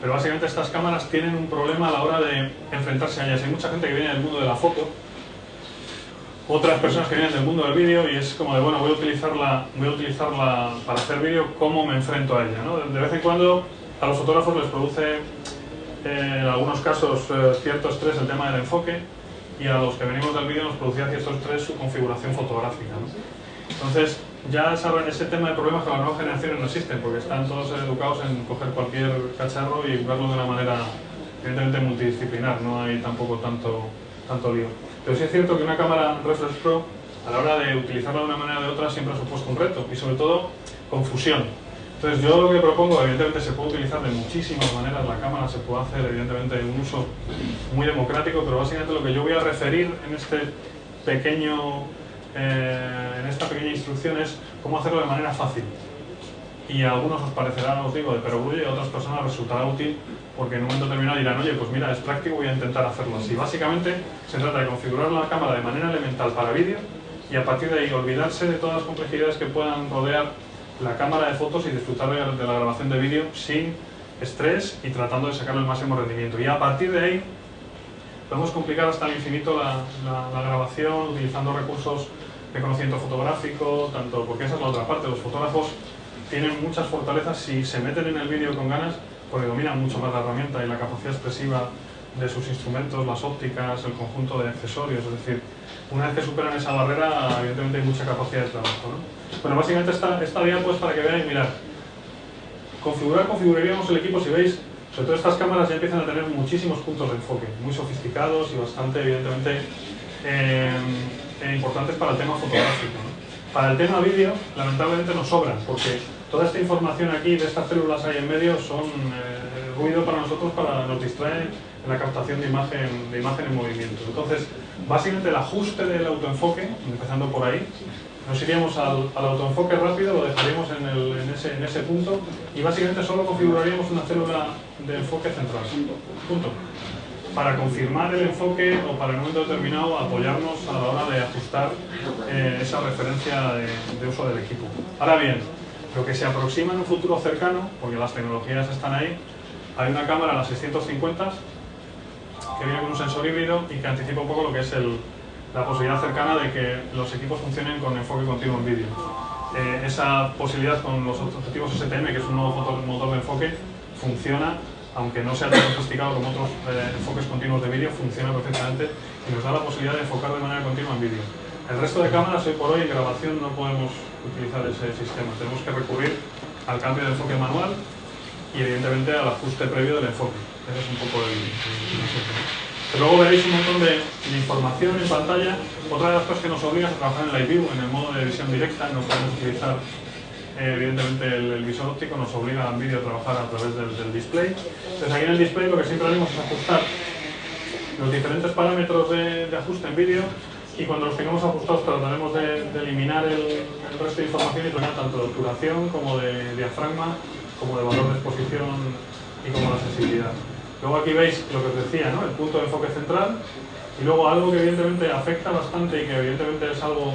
pero básicamente estas cámaras tienen un problema a la hora de enfrentarse a ellas. Hay mucha gente que viene del mundo de la foto, otras personas que vienen del mundo del vídeo, y es como de, bueno, voy a utilizarla para hacer vídeo, ¿cómo me enfrento a ella, ¿no? De vez en cuando a los fotógrafos les produce, en algunos casos, cierto estrés el tema del enfoque, y a los que venimos del vídeo nos producía cierto estrés su configuración fotográfica, ¿no? Entonces, ya ese tema de problemas con las nuevas generaciones no existen, porque están todos educados en coger cualquier cacharro y verlo de una manera evidentemente multidisciplinar, no hay tampoco tanto lío. Pero sí es cierto que una cámara Reflex Pro, a la hora de utilizarla de una manera o de otra, siempre ha supuesto un reto, y sobre todo, confusión. Entonces yo lo que propongo, evidentemente se puede utilizar de muchísimas maneras, la cámara se puede hacer evidentemente un uso muy democrático, pero básicamente lo que yo voy a referir en este pequeño... en esta pequeña instrucción es cómo hacerlo de manera fácil. y a algunos os parecerá, os digo, de perogrullo, y a otras personas resultará útil porque en un momento determinado dirán, oye, pues mira, es práctico, voy a intentar hacerlo así. Básicamente se trata de configurar la cámara de manera elemental para vídeo y a partir de ahí olvidarse de todas las complejidades que puedan rodear la cámara de fotos y disfrutar de la grabación de vídeo sin estrés y tratando de sacarle el máximo rendimiento. Y a partir de ahí podemos complicar hasta el infinito la grabación utilizando recursos de conocimiento fotográfico, tanto porque esa es la otra parte. Los fotógrafos tienen muchas fortalezas si se meten en el vídeo con ganas, porque dominan mucho más la herramienta y la capacidad expresiva de sus instrumentos, las ópticas, el conjunto de accesorios. Es decir, una vez que superan esa barrera, evidentemente hay mucha capacidad de trabajo, ¿no? Bueno, básicamente esta diapo es para que veáis, mirad, configuraríamos el equipo, si veis, sobre todo estas cámaras ya empiezan a tener muchísimos puntos de enfoque, muy sofisticados y bastante, evidentemente, importantes para el tema fotográfico, ¿no? Para el tema vídeo, lamentablemente nos sobran, porque toda esta información aquí, de estas células ahí en medio, son ruido para nosotros, nos distrae en la captación de imagen en movimiento. Entonces, básicamente el ajuste del autoenfoque, empezando por ahí, nos iríamos al autoenfoque rápido, lo dejaríamos en ese punto y básicamente solo configuraríamos una célula de enfoque central. Punto. Para confirmar el enfoque o para en un momento determinado apoyarnos a la hora de ajustar esa referencia de uso del equipo. Ahora bien, lo que se aproxima en un futuro cercano, porque las tecnologías están ahí, hay una cámara, la 650, que viene con un sensor híbrido y que anticipa un poco lo que es la posibilidad cercana de que los equipos funcionen con enfoque continuo en vídeo. Esa posibilidad con los objetivos STM, que es un nuevo motor de enfoque, funciona, aunque no sea tan sofisticado como otros enfoques continuos de vídeo, funciona perfectamente y nos da la posibilidad de enfocar de manera continua en vídeo. El resto de cámaras, hoy por hoy, en grabación no podemos utilizar ese sistema. Tenemos que recurrir al cambio de enfoque manual y, evidentemente, al ajuste previo del enfoque. Ese es un poco el asunto. Pero luego veréis un montón de información en pantalla. Otra de las cosas que nos obliga a trabajar en Live View, en el modo de visión directa, no podemos utilizar evidentemente el visor óptico, nos obliga en vídeo a trabajar a través del display. Entonces aquí en el display lo que siempre haremos es ajustar los diferentes parámetros de ajuste en vídeo y cuando los tengamos ajustados trataremos de eliminar el resto de información y tratar tanto de obturación como de diafragma, como de valor de exposición y como la sensibilidad. Luego aquí veis lo que os decía, ¿no? El punto de enfoque central y luego algo que evidentemente afecta bastante y que evidentemente es algo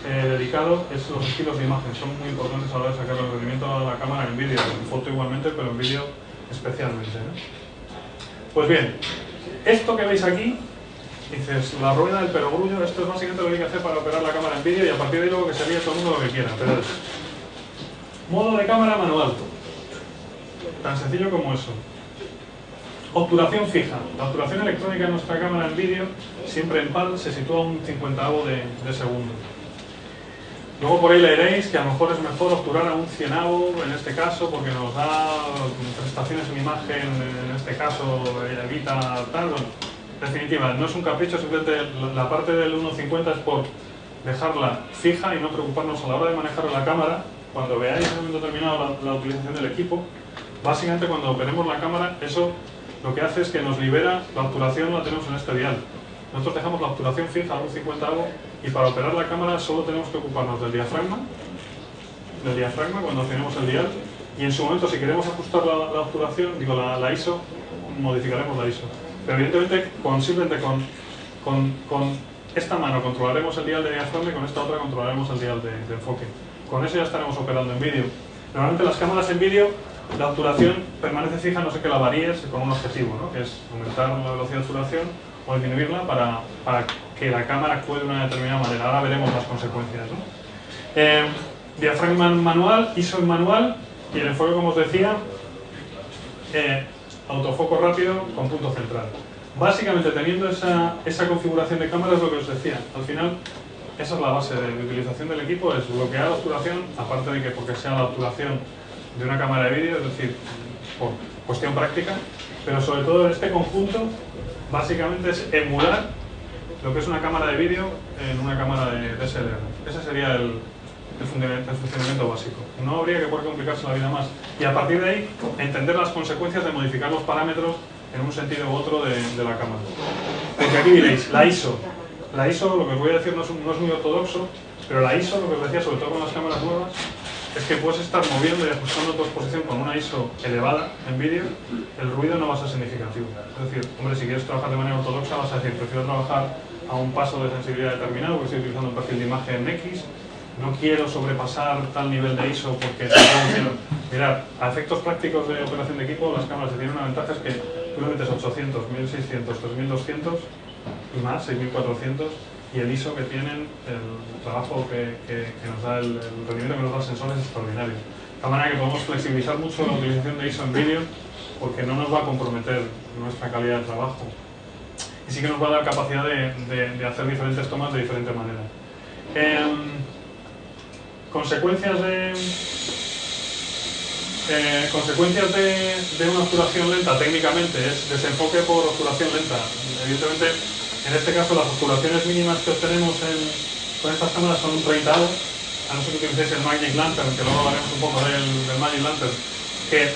dedicado, es los estilos de imagen. Son muy importantes a la hora de sacar el rendimiento de la cámara en vídeo, en foto igualmente, pero en vídeo especialmente, ¿no? Pues bien, esto que veis aquí, dices, la rueda del perogrullo, esto es básicamente lo que hay que hacer para operar la cámara en vídeo y a partir de ahí luego que se ríe todo el mundo lo que quiera, pero es modo de cámara manual, tan sencillo como eso. Obturación fija. La obturación electrónica de nuestra cámara en vídeo, siempre en PAL, se sitúa a un 50avo de segundo. Luego por ahí leeréis que a lo mejor es mejor obturar a un 100avo en este caso porque nos da prestaciones en imagen, en este caso evita tal. Bueno, en definitiva, no es un capricho, simplemente la parte del 1.50 es por dejarla fija y no preocuparnos a la hora de manejar la cámara. Cuando veáis en un momento determinado la utilización del equipo, básicamente cuando operemos la cámara, eso lo que hace es que nos libera, la obturación la tenemos en este dial. Nosotros dejamos la obturación fija a un 50avo y para operar la cámara solo tenemos que ocuparnos del diafragma cuando tenemos el dial y en su momento si queremos ajustar la obturación, digo la ISO, modificaremos la ISO. Pero evidentemente simplemente con esta mano controlaremos el dial de diafragma y con esta otra controlaremos el dial de enfoque. Con eso ya estaremos operando en vídeo. Normalmente las cámaras en vídeo, la obturación permanece fija, no sé que la varíes con un objetivo, ¿no? Que es aumentar la velocidad de obturación o disminuirla para que la cámara actúe de una determinada manera. Ahora veremos las consecuencias, ¿no? Diafragma manual, ISO en manual y el enfoque, como os decía, autofoco rápido con punto central. Básicamente, teniendo esa configuración de cámara es lo que os decía. Al final, esa es la base de utilización del equipo, es bloquear la obturación, aparte de que porque sea la obturación de una cámara de vídeo, es decir, por cuestión práctica, pero sobre todo en este conjunto, básicamente es emular lo que es una cámara de vídeo en una cámara de DSLR. Ese sería el funcionamiento básico. No habría que poder complicarse la vida más. Y a partir de ahí, entender las consecuencias de modificar los parámetros en un sentido u otro de la cámara. Porque aquí diréis, la ISO. La ISO, lo que os voy a decir no es muy ortodoxo, pero la ISO, lo que os decía, sobre todo con las cámaras nuevas, es que puedes estar moviendo y ajustando tu exposición con una ISO elevada en vídeo, el ruido no va a ser significativo. Es decir, hombre, si quieres trabajar de manera ortodoxa vas a decir, prefiero trabajar a un paso de sensibilidad determinado porque estoy utilizando un perfil de imagen X, no quiero sobrepasar tal nivel de ISO porque mirad, a efectos prácticos de operación de equipo las cámaras tienen una ventaja, es que tú le metes 800, 1600, 3200 y más, 6400, y el ISO que tienen, el trabajo que nos da, el rendimiento que nos da el sensor es extraordinario. De manera que podemos flexibilizar mucho la utilización de ISO en vídeo porque no nos va a comprometer nuestra calidad de trabajo. Y sí que nos va a dar capacidad de hacer diferentes tomas de diferente manera. Consecuencias de una obturación lenta técnicamente es desenfoque por obturación lenta. Evidentemente, en este caso las obturaciones mínimas que obtenemos con estas cámaras son un 30avo, a no ser que utilicéis el Magic Lantern, que luego hablaremos un poco del Magic Lantern, que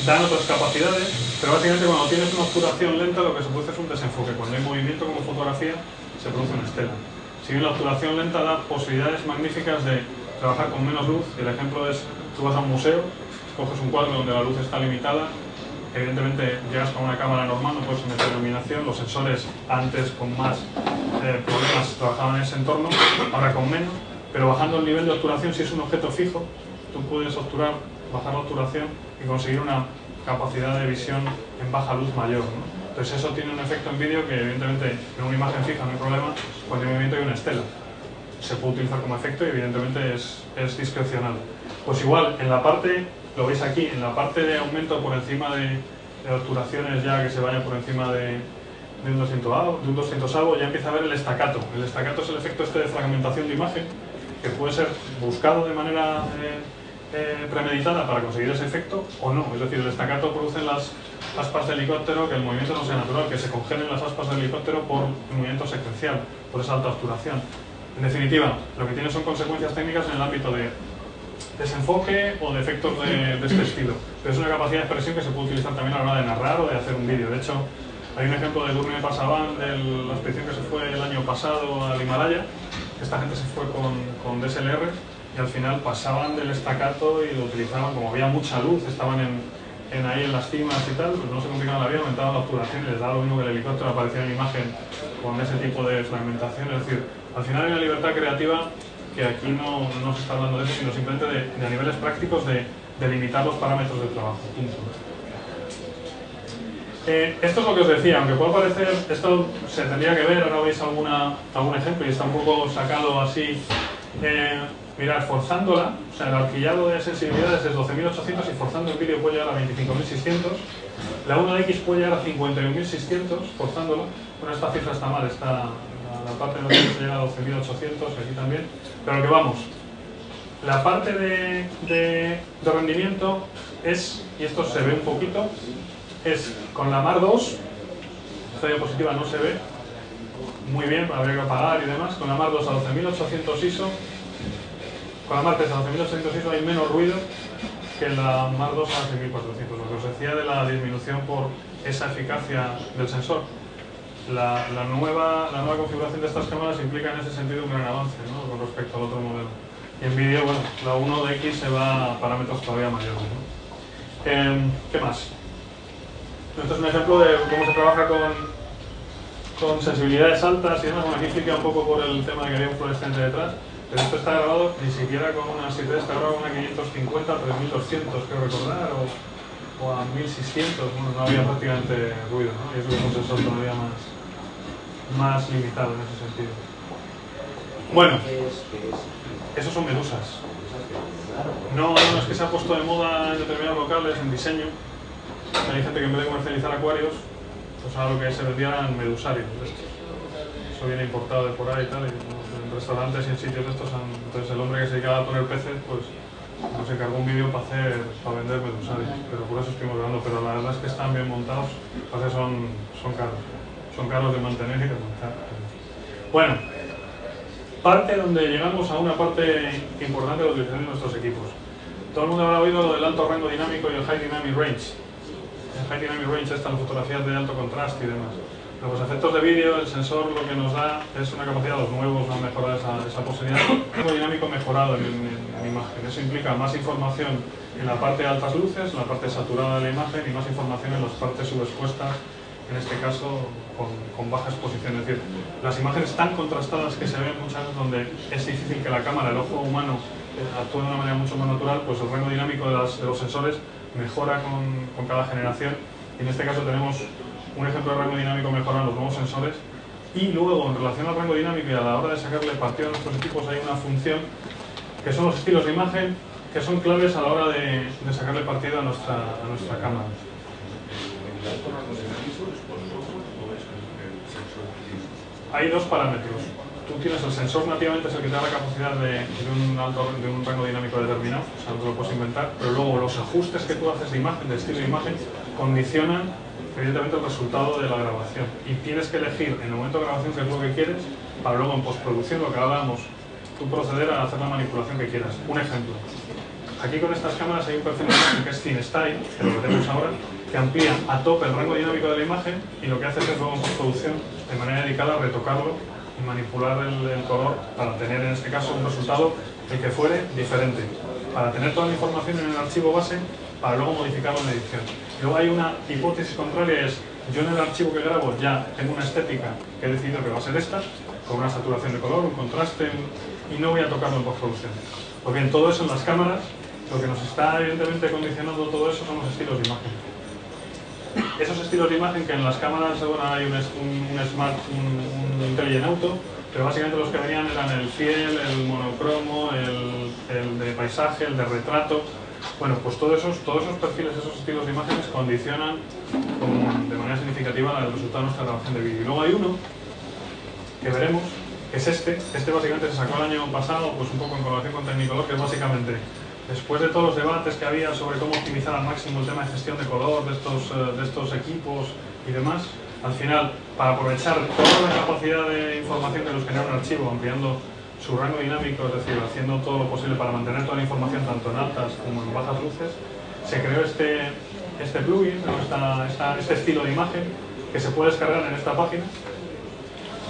dan otras capacidades, pero básicamente cuando tienes una obturación lenta lo que se produce es un desenfoque. Cuando hay movimiento como fotografía se produce una estela. Si bien la obturación lenta da posibilidades magníficas de trabajar con menos luz, y el ejemplo es, tú vas a un museo, coges un cuadro donde la luz está limitada, evidentemente llegas con una cámara normal, no puedes meter iluminación, los sensores antes con más problemas trabajaban en ese entorno, ahora con menos, pero bajando el nivel de obturación, si es un objeto fijo, tú puedes obturar, bajar la obturación y conseguir una capacidad de visión en baja luz mayor, ¿no? Entonces eso tiene un efecto en vídeo que evidentemente en una imagen fija no hay problema, cuando hay movimiento hay una estela. Se puede utilizar como efecto y evidentemente es discrecional. Pues igual, en la parte, lo veis aquí, en la parte de aumento por encima de obturaciones ya que se vayan por encima de un 200avo, ya empieza a ver el estacato. El estacato es el efecto este de fragmentación de imagen, que puede ser buscado de manera premeditada para conseguir ese efecto o no. Es decir, el estacato produce en las aspas del helicóptero que el movimiento no sea natural, que se congelen las aspas del helicóptero por movimiento secuencial, por esa alta obturación. En definitiva, lo que tiene son consecuencias técnicas en el ámbito de desenfoque o de efectos de este estilo. Pero es una capacidad de expresión que se puede utilizar también a la hora de narrar o de hacer un vídeo. De hecho, hay un ejemplo de Gurme Pasaban, de la expedición que se fue el año pasado al Himalaya. Esta gente se fue con DSLR y al final pasaban del estacato y lo utilizaban, como había mucha luz, estaban ahí en las cimas y tal, pues no se complicaban la vida, aumentaban la obturación y les daba lo mismo que el helicóptero aparecía en imagen con ese tipo de fragmentación. Es decir, al final hay una libertad creativa que aquí no se está hablando de eso, sino simplemente de a niveles prácticos de limitar los parámetros de trabajo. Punto. Esto es lo que os decía, aunque pueda parecer, esto se tendría que ver, ahora veis algún ejemplo y está un poco sacado así. Mirad, forzándola, o sea, el horquillado de sensibilidades es 12.800 y forzando el vídeo puede llegar a 25.600. La 1DX puede llegar a 51.600 forzándola. Bueno, esta cifra está mal, la parte de se llega a 12.800, aquí también. Pero lo que vamos, la parte de rendimiento es, y esto se ve un poquito, es con la Mark II, esta diapositiva no se ve muy bien, habría que apagar y demás, con la Mark II a 12.800 ISO, con la Mark III a 12.800 ISO hay menos ruido que en la Mark II a 6.400, lo que os decía de la disminución por esa eficacia del sensor. La nueva configuración de estas cámaras implica en ese sentido un gran avance, ¿no?, con respecto al otro modelo. Y en vídeo, bueno, la 1DX se va a parámetros todavía mayores, ¿no? ¿Qué más? Esto es un ejemplo de cómo se trabaja con sensibilidades altas y demás. Bueno, aquí explica un poco por el tema de que había un fluorescente detrás, pero esto está grabado ni siquiera con una 7D, está grabado con una 550, 3200, creo recordar, o a 1600, bueno, no había prácticamente ruido, ¿no? Y eso es un sensor todavía más limitado en ese sentido. Bueno, esos son medusas. No, es que se ha puesto de moda en determinados locales, en diseño. Hay gente que en vez de comercializar acuarios, pues ahora lo que se vendían medusarios. Eso viene importado de por ahí y tal, y en restaurantes y en sitios de estos. Entonces el hombre que se dedicaba a poner peces, pues nos encargó un vídeo para vender medusarios, pero por eso estuvimos grabando. Pero la verdad es que están bien montados, entonces son caros. Son caros de mantener y de montar. Bueno, parte donde llegamos a una parte importante de la utilización de nuestros equipos. Todo el mundo habrá oído lo del alto rango dinámico y el High Dynamic Range. El High Dynamic Range están fotografías de alto contraste y demás. Los efectos de vídeo, el sensor lo que nos da es una capacidad, los nuevos han mejorado esa posibilidad, un dinámico mejorado en imagen. Eso implica más información en la parte de altas luces, en la parte saturada de la imagen y más información en las partes subexpuestas, en este caso con baja exposición. Es decir, las imágenes tan contrastadas que se ven muchas veces donde es difícil que la cámara, el ojo humano, actúe de una manera mucho más natural, pues el rango dinámico de los sensores mejora con cada generación. Y en este caso tenemos un ejemplo de rango dinámico mejorado en los nuevos sensores. Y luego, en relación al rango dinámico y a la hora de sacarle partido a nuestros equipos, hay una función que son los estilos de imagen, que son claves a la hora de sacarle partido a nuestra cámara. Hay dos parámetros. Tú tienes el sensor nativamente, es el que te da la capacidad de un rango dinámico determinado, o sea, no te lo puedes inventar, pero luego los ajustes que tú haces de imagen, de estilo de imagen, condicionan evidentemente el resultado de la grabación. Y tienes que elegir en el momento de grabación qué es lo que quieres, para luego en postproducción, lo que hablábamos, tú proceder a hacer la manipulación que quieras. Un ejemplo. Aquí con estas cámaras hay un perfil de imagen que es CineStyle, que lo veremos ahora, que amplía a tope el rango dinámico de la imagen y lo que hace es luego en postproducción, de manera dedicada, retocarlo y manipular el color para tener en este caso un resultado, el que fuere, diferente. Para tener toda la información en el archivo base, para luego modificarlo en edición. Luego hay una hipótesis contraria, es yo en el archivo que grabo ya tengo una estética que he decidido que va a ser esta, con una saturación de color, un contraste, y no voy a tocarlo en postproducción. Pues bien, todo eso en las cámaras, lo que nos está evidentemente condicionando todo eso son los estilos de imagen. Esos estilos de imagen que en las cámaras, bueno, hay un Intelligent Auto, pero básicamente los que venían eran el fiel, el monocromo, el de paisaje, el de retrato. Bueno, pues todos esos perfiles, esos estilos de imágenes condicionan de manera significativa el resultado de nuestra grabación de vídeo. Y luego hay uno que veremos, que es este básicamente se sacó el año pasado, pues un poco en colaboración con Technicolor, que es básicamente, después de todos los debates que había sobre cómo optimizar al máximo el tema de gestión de color de estos equipos y demás, al final, para aprovechar toda la capacidad de información que nos genera un archivo, ampliando su rango dinámico, es decir, haciendo todo lo posible para mantener toda la información tanto en altas como en bajas luces, se creó este plugin, este estilo de imagen, que se puede descargar en esta página.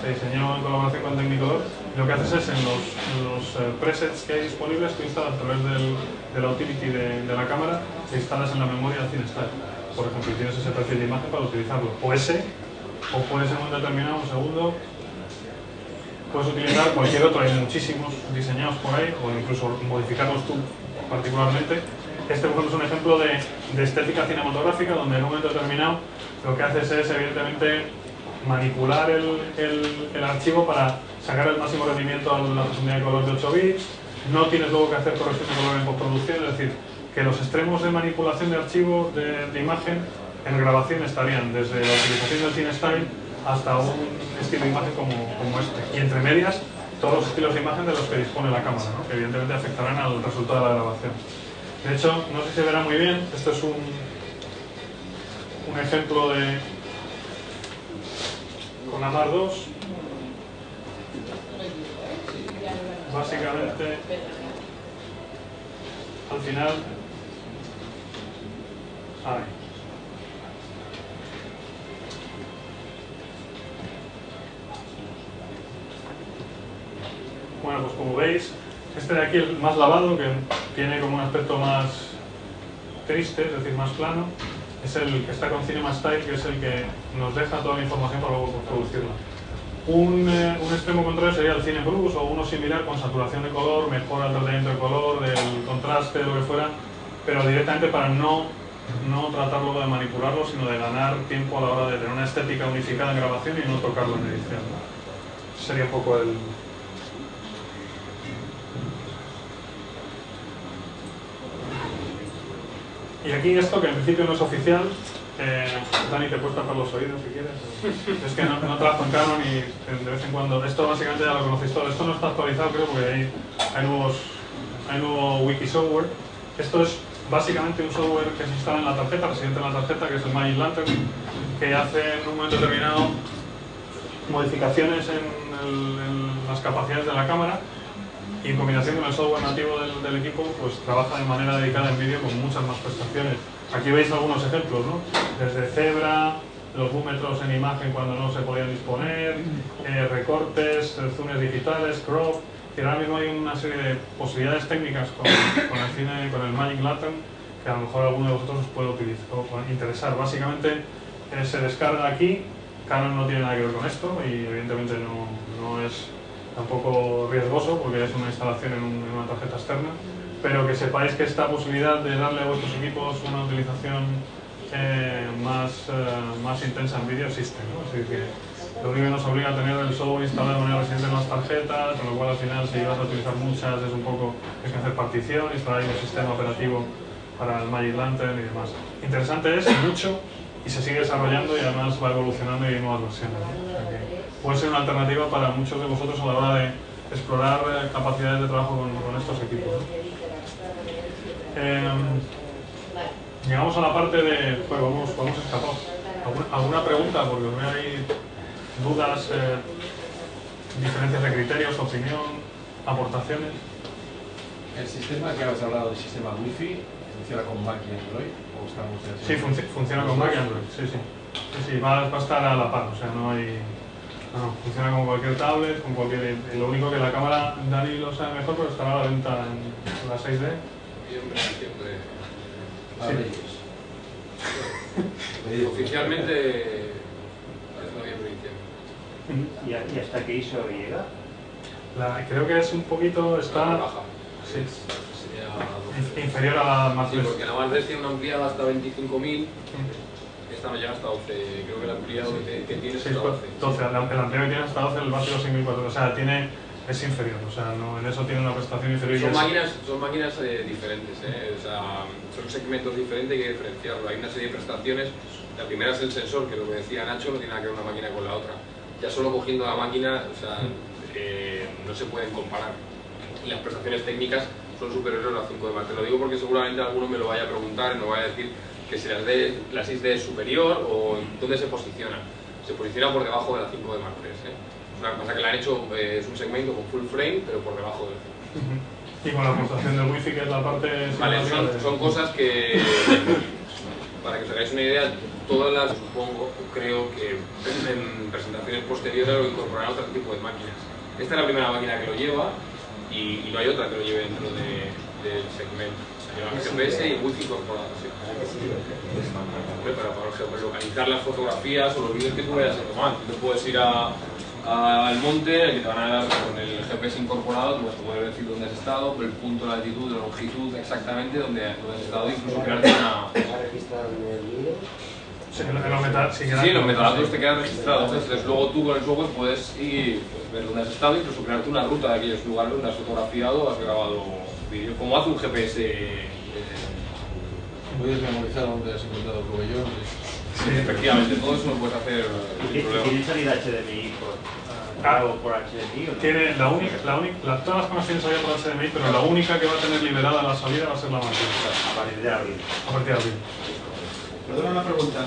Se diseñó en colaboración con Technicolor. Lo que haces es en los presets que hay disponibles, tú instalas a través de la utility de la cámara, te instalas en la memoria de CineStyle. Por ejemplo, tienes ese perfil de imagen para utilizarlo. O puedes en un determinado segundo, puedes utilizar cualquier otro, hay muchísimos diseñados por ahí, o incluso modificarlos tú particularmente. Este, por ejemplo, es un ejemplo de estética cinematográfica, donde en un momento determinado lo que haces es, evidentemente, manipular el archivo para sacar el máximo rendimiento a la profundidad de color de 8 bits. No tienes luego que hacer corrección de color en postproducción, es decir, que los extremos de manipulación de archivo de imagen en grabación estarían desde la utilización del CineStyle hasta un estilo de imagen como este. Y entre medias, todos los estilos de imagen de los que dispone la cámara, ¿no? Que evidentemente afectarán al resultado de la grabación. De hecho, no sé si se verá muy bien, esto es un ejemplo con Amar 2. Básicamente, al final, bueno, pues como veis, este de aquí, el más lavado, que tiene como un aspecto más triste, es decir, más plano, es el que está con CinemaStyle, que es el que nos deja toda la información para luego producirla. Un extremo contrario sería el CineBrush o uno similar con saturación de color, mejora el tratamiento de color, del contraste, lo que fuera, pero directamente para no tratar luego de manipularlo, sino de ganar tiempo a la hora de tener una estética unificada en grabación y no tocarlo en edición, ¿no? Ese sería un poco el... Y aquí esto, que en principio no es oficial, Dani, te puedes tapar los oídos si quieres. Es que no trabajo en Canon y de vez en cuando... Esto básicamente ya lo conocéis todo. Esto no está actualizado, creo, porque hay nuevo wiki software. Esto es básicamente un software que se instala en la tarjeta, residente en la tarjeta, que es el Magic Lantern, que hace en un momento determinado modificaciones en las capacidades de la cámara, y en combinación con el software nativo del equipo, pues trabaja de manera dedicada en vídeo con muchas más prestaciones. Aquí veis algunos ejemplos, ¿no? Desde Zebra, los búmetros en imagen cuando no se podían disponer, recortes, zooms digitales, crop. Y ahora mismo hay una serie de posibilidades técnicas con el cine, con el Magic Lantern, que a lo mejor alguno de vosotros os puede utilizar o interesar. Básicamente se descarga aquí. Canon no tiene nada que ver con esto y evidentemente no es tampoco riesgoso porque es una instalación en una tarjeta externa, pero que sepáis que esta posibilidad de darle a vuestros equipos una utilización más intensa en vídeo existe, ¿no? Así que lo único que nos obliga a tener el software instalado de manera residente en las tarjetas, con lo cual al final si vas a utilizar muchas es un poco, hay que hacer partición, instalar ahí un sistema operativo para el Magic Lantern y demás. Interesante es mucho y se sigue desarrollando y además va evolucionando y hay nuevas versiones, ¿no? O sea que puede ser una alternativa para muchos de vosotros a la hora de explorar capacidades de trabajo con estos equipos, ¿no? Llegamos a la parte de... Pues vamos escapados. ¿Alguna pregunta? Porque os veo ahí dudas, diferencias de criterios, opinión, aportaciones. El sistema que habéis hablado del sistema Wi-Fi, ¿funciona con Mac y Android? ¿O estamos Sí, funciona con Mac y Android, sí, va a estar a la par, o sea, no hay... No, funciona con cualquier tablet, con cualquier... Lo único que la cámara, Dani lo sabe mejor, pero estará a la venta en la 6D. Siempre. Sí. Oficialmente es noviembre y diciembre. ¿Y hasta qué ISO llega? Creo que es un poquito... Está... Baja. Sí. Sería Inferior a la más sí, 3. porque la más 3 tiene una ampliada hasta 25.000. Esta no llega hasta 12. Creo que el ampliado que tiene es hasta 12. 12. El ampliado que tiene hasta 12, el básico 6.400. O sea, es inferior. O sea, no, en eso tiene una prestación inferior. Son máquinas diferentes, o sea, son segmentos diferentes, hay que diferenciarlo. Hay una serie de prestaciones. La primera es el sensor, que lo que decía Nacho, no tiene nada que ver una máquina con la otra. Ya solo cogiendo la máquina, o sea, no se pueden comparar. Y las prestaciones técnicas son superiores a la 5D Mark. Te lo digo porque seguramente alguno me lo vaya a preguntar y me vaya a decir que si la 6D es superior o dónde se posiciona. Se posiciona por debajo de la 5D Mark III. Una cosa que le han hecho es un segmento con full frame, pero por debajo del 5. Y con la aportación del Wi-Fi, que es la parte... Vale, son cosas que, para que os hagáis una idea, todas las, supongo, creo que en presentaciones posteriores lo incorporarán a otro tipo de máquinas. Esta es la primera máquina que lo lleva y no hay otra que lo lleve dentro del segmento. Lleva el GPS y el Wi-Fi incorporado. Sí. Para, por ejemplo, localizar las fotografías o los vídeos que tú vayas a tomar. Tú te puedes ir al monte, en el que te van a dar con el GPS incorporado, tú vas a poder decir dónde has estado, el punto, la latitud, la longitud, exactamente dónde has estado, incluso crearte una... Sí, en los metadatos te quedan registrados. Entonces luego tú con el software puedes ir, ver dónde has estado, incluso crearte una ruta de aquellos lugares donde has fotografiado o has grabado vídeo, como hace un GPS. ¿Puedes memorizar dónde has encontrado pabellones? Sí, efectivamente, todo eso lo puedes hacer. ¿Tiene salida HDMI por HDMI o no? Tiene todas las cámaras tienen salida por HDMI, pero la única que va a tener liberada la salida va a ser la máquina. A partir de abril. A partir de abril. Perdona una pregunta,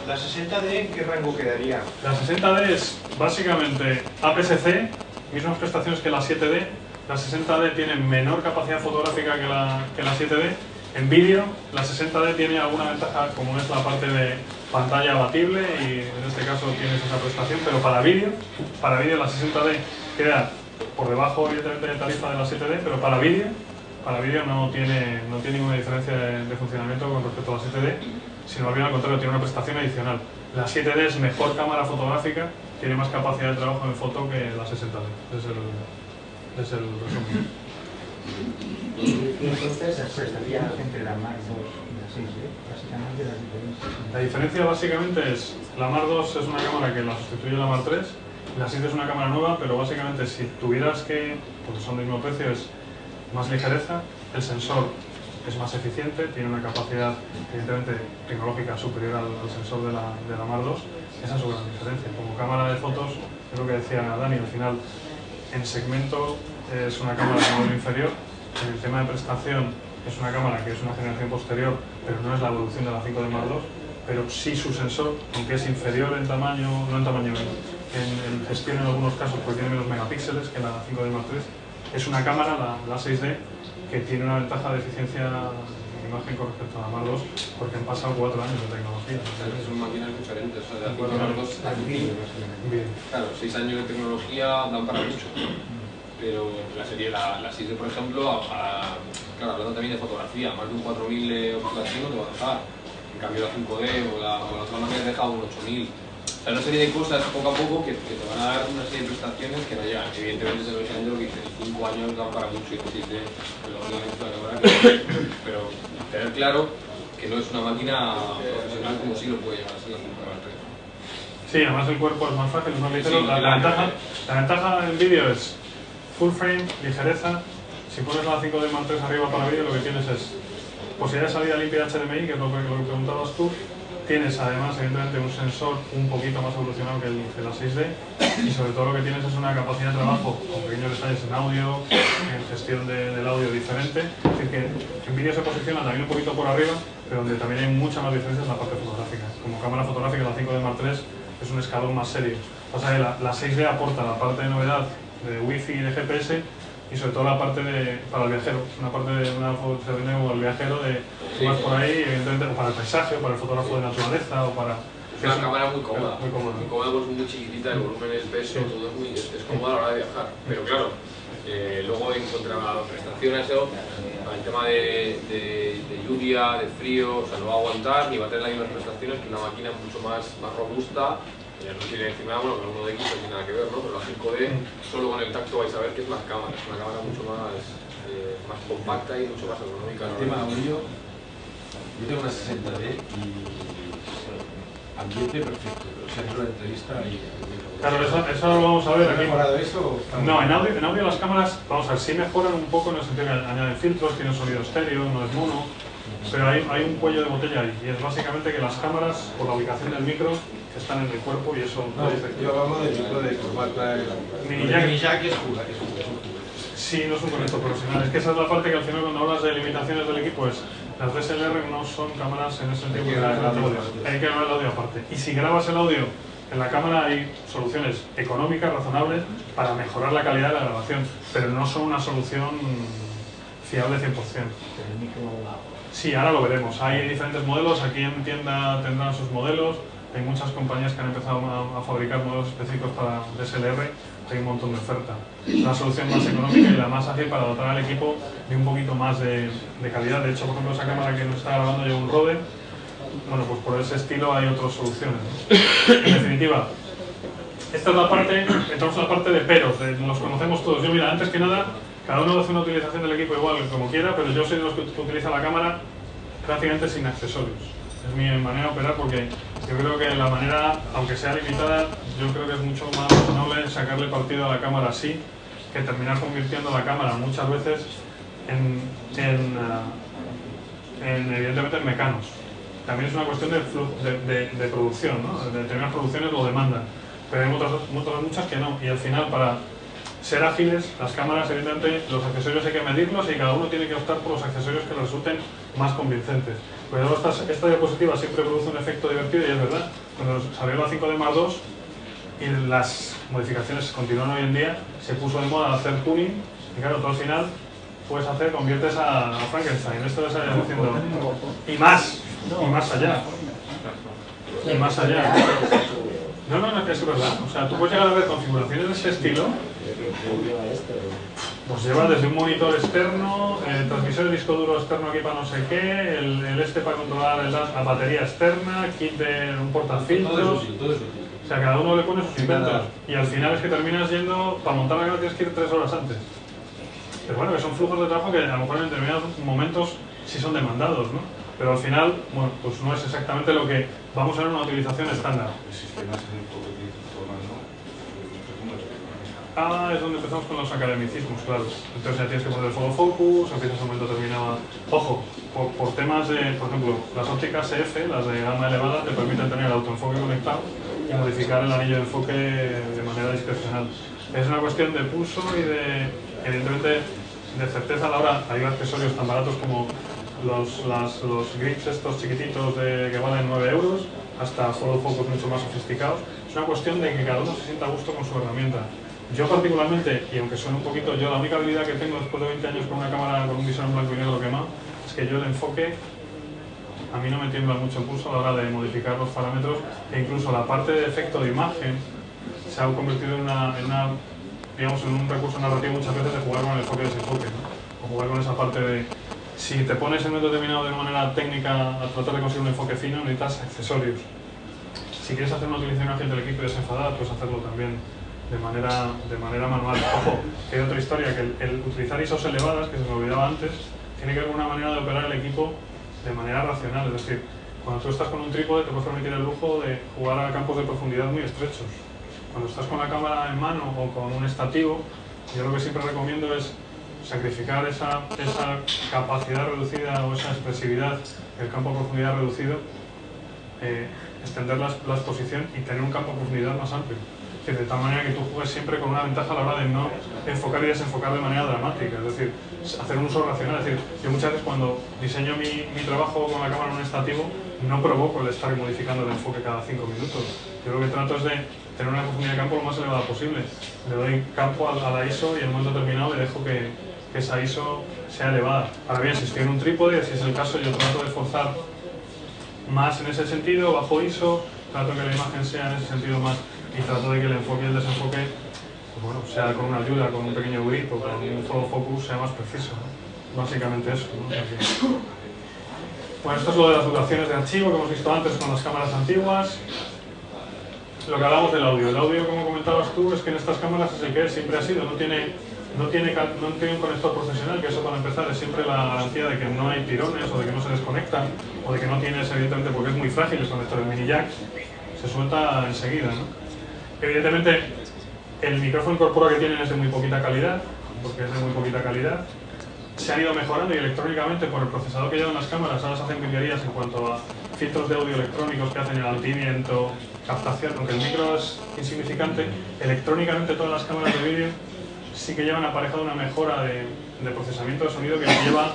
¿la 60D en qué rango quedaría? La 60D es básicamente APS-C, mismas prestaciones que la 7D. La 60D tiene menor capacidad fotográfica que la 7D. En vídeo, la 60D tiene alguna ventaja, como es la parte de pantalla abatible, y en este caso tienes esa prestación, pero para vídeo la 60D queda por debajo, evidentemente, de tarifa de la 7D, pero para vídeo no tiene ninguna diferencia de funcionamiento con respecto a la 7D, sino bien al contrario, tiene una prestación adicional. La 7D es mejor cámara fotográfica, tiene más capacidad de trabajo en foto que la 60D. Es el resumen. Y entonces estaría entre la Mark II y la 6D, básicamente las diferencias. La diferencia básicamente es, la Mark II es una cámara que la sustituye la Mark III, y la 6D es una cámara nueva, pero básicamente si tuvieras que, porque son del mismo precio, es más ligereza, el sensor es más eficiente, tiene una capacidad evidentemente tecnológica superior al sensor de la Mark II, esa es su gran diferencia. Como cámara de fotos, es lo que decía Dani, al final en segmento es una cámara de modelo inferior, en el tema de prestación es una cámara que es una generación posterior, pero no es la evolución de la 5D Mark II, pero sí su sensor, aunque es inferior en tamaño, no en tamaño, en gestión en algunos casos, porque tiene menos megapíxeles que la 5D Mark III, es una cámara, la 6D, que tiene una ventaja de eficiencia imagen con respecto a la Mark II, porque han pasado 4 años de tecnología. Son máquinas diferentes, o sea, de Bueno, Mark II, Bien. claro, 6 años de tecnología dan para mucho. Pero la serie, la 6D, por ejemplo, claro, hablando también de fotografía, más de un 4000 de obturación no te va a dejar. En cambio la 5D o la otra máquina te deja un 8000. O sea, una serie de cosas poco a poco que te van a dar una serie de prestaciones que no llegan. Evidentemente se lo dicen lo que dicen, 5 años dan para mucho y 6D, pero tener claro que no es una máquina profesional como sí lo puede llegar a ser la 5D. Sí, además el cuerpo es más fácil, es más ligero. Sí, La ventaja en vídeo es full frame, ligereza. Si pones la 5D Mark III arriba para vídeo, lo que tienes es posibilidad de salida limpia de HDMI, que es lo que preguntabas tú. Tienes además, evidentemente, un sensor un poquito más evolucionado que la 6D, y sobre todo lo que tienes es una capacidad de trabajo con pequeños detalles en audio, en gestión del audio diferente. Es decir, que en vídeo se posiciona también un poquito por arriba, pero donde también hay mucha más diferencia en la parte fotográfica. Como cámara fotográfica, la 5D Mark III es un escalón más serio. Pasa que la 6D aporta la parte de novedad de Wi-Fi y de GPS, y sobre todo la parte para el viajero, una parte de una foto o el viajero de vas por ahí, evidentemente, o para el paisaje, o para el fotógrafo de naturaleza, o para... Es una cámara muy cómoda, muy cómoda, pues muy chiquitita, el volumen, el peso, todo es cómodo a la hora de viajar. Pero claro, luego en contraprestaciones, el tema de lluvia, de frío, o sea, no va a aguantar ni va a tener las mismas prestaciones que una máquina mucho más robusta. No tiene encima, bueno, con el 1DX no tiene nada que ver, ¿no? Pero la 5D, solo con el tacto vais a ver que es más cámara, es una cámara mucho más compacta y mucho más económica. El tema audio, yo tengo una 60D y ambiente perfecto, o sea, en una entrevista y... Claro, eso lo vamos a ver aquí. ¿Ha mejorado eso? No, en audio las cámaras, vamos a ver, sí mejoran un poco en el sentido que añaden filtros, tienen sonido estéreo, no es mono, pero hay un cuello de botella ahí, y es básicamente que las cámaras, por la ubicación del micro, están en el cuerpo y eso... No, yo hablo del micro de corbata, Mini jack es jugar. Sí, no es un conector profesional. Es que esa es la parte que al final, cuando hablas de limitaciones del equipo, es las DSLR no son cámaras en ese sentido, porque hay que grabar el audio aparte. Y si grabas el audio en la cámara, hay soluciones económicas, razonables, para mejorar la calidad de la grabación, pero no son una solución fiable 100%. Sí, ahora lo veremos. Hay diferentes modelos, aquí en tienda tendrán sus modelos. Hay muchas compañías que han empezado a fabricar modelos específicos para DSLR, hay un montón de oferta. Es la solución más económica y la más ágil para dotar al equipo de un poquito más de calidad. De hecho, por ejemplo, esa cámara que nos está grabando lleva un Rode. Bueno, pues por ese estilo hay otras soluciones, ¿no? En definitiva, esta es la parte, entramos en la parte de peros, los conocemos todos. Yo, mira, antes que nada, cada uno hace una utilización del equipo igual, como quiera, pero yo soy de los que utiliza la cámara prácticamente sin accesorios. Es mi manera de operar, porque yo creo que la manera, aunque sea limitada, yo creo que es mucho más razonable sacarle partido a la cámara así, que terminar convirtiendo la cámara muchas veces evidentemente en mecanos. También es una cuestión de producción, ¿no? De determinadas producciones lo demandan, pero hay muchas que no, y al final, para ser ágiles, las cámaras, evidentemente, los accesorios hay que medirlos y cada uno tiene que optar por los accesorios que resulten más convincentes. Pero esta diapositiva siempre produce un efecto divertido, y es verdad. Cuando salió la 5D Mark II y las modificaciones continúan hoy en día, se puso de moda hacer tuning, y claro, tú al final conviertes a Frankenstein. Esto lo sale haciendo y más allá. Y más allá. No, es verdad. O sea, tú puedes llegar a ver configuraciones de ese estilo. Pues lleva desde un monitor externo, transmisor de disco duro externo aquí para no sé qué, el para controlar la batería externa, kit de un portafiltros. O sea, cada uno le pone sus inventos. Y al final es que terminas yendo, para montar la cámara tienes que ir 3 horas antes. Pero bueno, que son flujos de trabajo que a lo mejor en determinados momentos sí son demandados, ¿no? Pero al final, bueno, pues no es exactamente lo que vamos a ver en una utilización estándar. Es donde empezamos con los academicismos, claro. Entonces ya tienes que poner el follow focus, empiezas a un momento determinado. Ojo, por temas de, por ejemplo, las ópticas EF, las de gama elevada, te permiten tener autoenfoque conectado y modificar el anillo de enfoque de manera discrecional. Es una cuestión de pulso y evidentemente, de certeza a la hora. Hay accesorios tan baratos como los grips estos chiquititos que valen 9 euros, hasta follow focus mucho más sofisticados. Es una cuestión de que cada uno se sienta a gusto con su herramienta. Yo particularmente, y aunque suene un poquito, yo la única habilidad que tengo después de 20 años con una cámara con un visor en blanco y negro quemado, es que yo el enfoque, a mí no me tiembla mucho el pulso a la hora de modificar los parámetros, e incluso la parte de efecto de imagen se ha convertido en digamos, en un recurso narrativo muchas veces de jugar con el enfoque y desenfoque, ¿no? O jugar con esa parte de, si te pones en un momento determinado de una manera técnica a tratar de conseguir un enfoque fino, necesitas accesorios. Si quieres hacer una utilización ágil del equipo y desenfadada, puedes hacerlo también de manera manual. Ojo, que hay otra historia, que el utilizar ISOs elevadas, que se me olvidaba antes, tiene que ver con una manera de operar el equipo de manera racional. Es decir, cuando tú estás con un trípode te puedes permitir el lujo de jugar a campos de profundidad muy estrechos. Cuando estás con la cámara en mano o con un estativo, yo lo que siempre recomiendo es sacrificar esa capacidad reducida o esa expresividad del campo de profundidad reducido, extender la exposición y tener un campo de profundidad más amplio. Es decir, de tal manera que tú juegues siempre con una ventaja a la hora de no enfocar y desenfocar de manera dramática, es decir, hacer un uso racional. Es decir, yo muchas veces cuando diseño mi trabajo con la cámara en un estativo, no provoco el estar modificando el enfoque cada 5 minutos. Yo lo que trato es de tener una profundidad de campo lo más elevada posible. Le doy campo a la ISO y en un momento determinado le dejo que esa ISO sea elevada. Ahora bien, si estoy en un trípode, si es el caso, yo trato de forzar más en ese sentido, bajo ISO, trato que la imagen sea en ese sentido más, y trato de que el enfoque y el desenfoque, pues bueno, sea con una ayuda, con un pequeño grip o con un follow focus, sea más preciso, ¿no? Básicamente eso, ¿no? Bueno, esto es lo de las duraciones de archivo que hemos visto antes con las cámaras antiguas. Lo que hablamos del audio. El audio, como comentabas tú, es que en estas cámaras es el que siempre ha sido. No tiene un conector profesional, que eso para empezar es siempre la garantía de que no hay tirones o de que no se desconectan o de que no tienes, evidentemente, porque es muy frágil el conector del mini jack, se suelta enseguida, ¿no? Evidentemente, el micrófono incorporado que tienen es de muy poquita calidad, porque es de muy poquita calidad. Se han ido mejorando y electrónicamente por el procesador que llevan las cámaras ahora se hacen virguerías en cuanto a filtros de audio electrónicos que hacen el altiviento, captación, aunque el micro es insignificante, electrónicamente todas las cámaras de vídeo sí que llevan aparejado una mejora de procesamiento de sonido que lleva,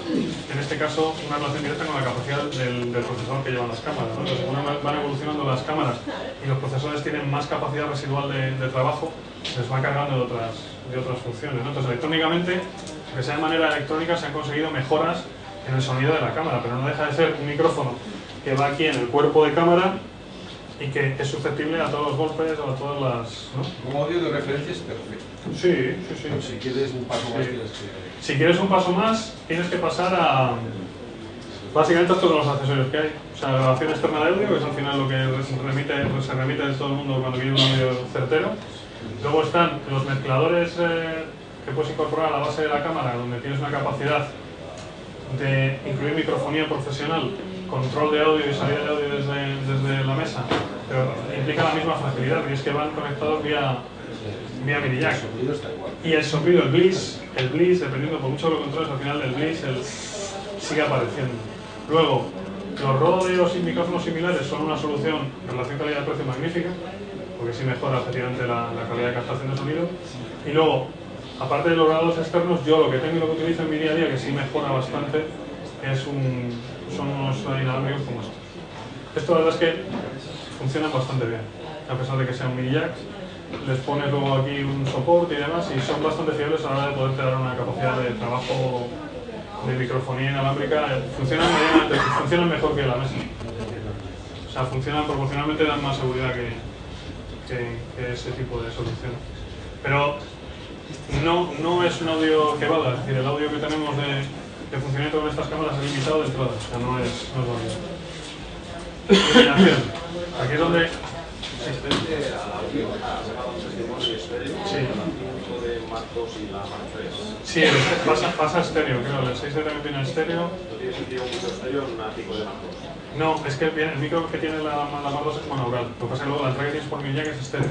en este caso, una relación directa con la capacidad del procesador que llevan las cámaras, ¿no? Entonces, según van evolucionando las cámaras y los procesadores tienen más capacidad residual de trabajo, les van cargando de otras funciones, ¿no? Entonces, electrónicamente, aunque sea de manera electrónica, se han conseguido mejoras en el sonido de la cámara, pero no deja de ser un micrófono que va aquí en el cuerpo de cámara y que es susceptible a todos los golpes o a todas las, ¿no? Como audio de referencia es perfecto. Sí. Pero si quieres un paso más tienes que... Si quieres un paso más, tienes que pasar a... Básicamente estos son los accesorios que hay. O sea, la grabación externa de audio, que es al final lo que se remite de todo el mundo cuando quiere un audio certero. Luego están los mezcladores que puedes incorporar a la base de la cámara, donde tienes una capacidad de incluir microfonía profesional, control de audio y salida de audio desde la mesa, pero implica la misma fragilidad, y es que van conectados vía mini jack. Y el sonido, el bliss, dependiendo por mucho de lo controles, al final del bliss sigue apareciendo. Luego, los rodeos y micrófonos similares son una solución en relación calidad-precio magnífica, porque sí mejora efectivamente la calidad de captación de sonido. Y luego, aparte de los grabados externos, yo lo que tengo y lo que utilizo en mi día a día, que sí mejora bastante, son unos inalámbricos como estos. Esto la verdad es que funcionan bastante bien, a pesar de que sean mini jacks. Les pones luego aquí un soporte y demás, y son bastante fiables a la hora de poderte dar una capacidad de trabajo de microfonía inalámbrica. Funcionan mejor que la mesa. O sea, funcionan proporcionalmente, dan más seguridad que ese tipo de solución. Pero no es un audio que valga, es decir, el audio que tenemos de funcionamiento con estas cámaras es limitado de entrada, o sea, no es válido. Iluminación. Aquí es donde... Frente al audio, sí. De Mark II y la Mark III. Sí, pasa estéreo, creo. El 6D también viene estéreo. ¿No tiene sentido mucho estéreo en un ático de Mark II? No, es que el micro que tiene la Mark II es monaural. Lo que pasa es que luego la entrada que tienes por mini jack es estéreo.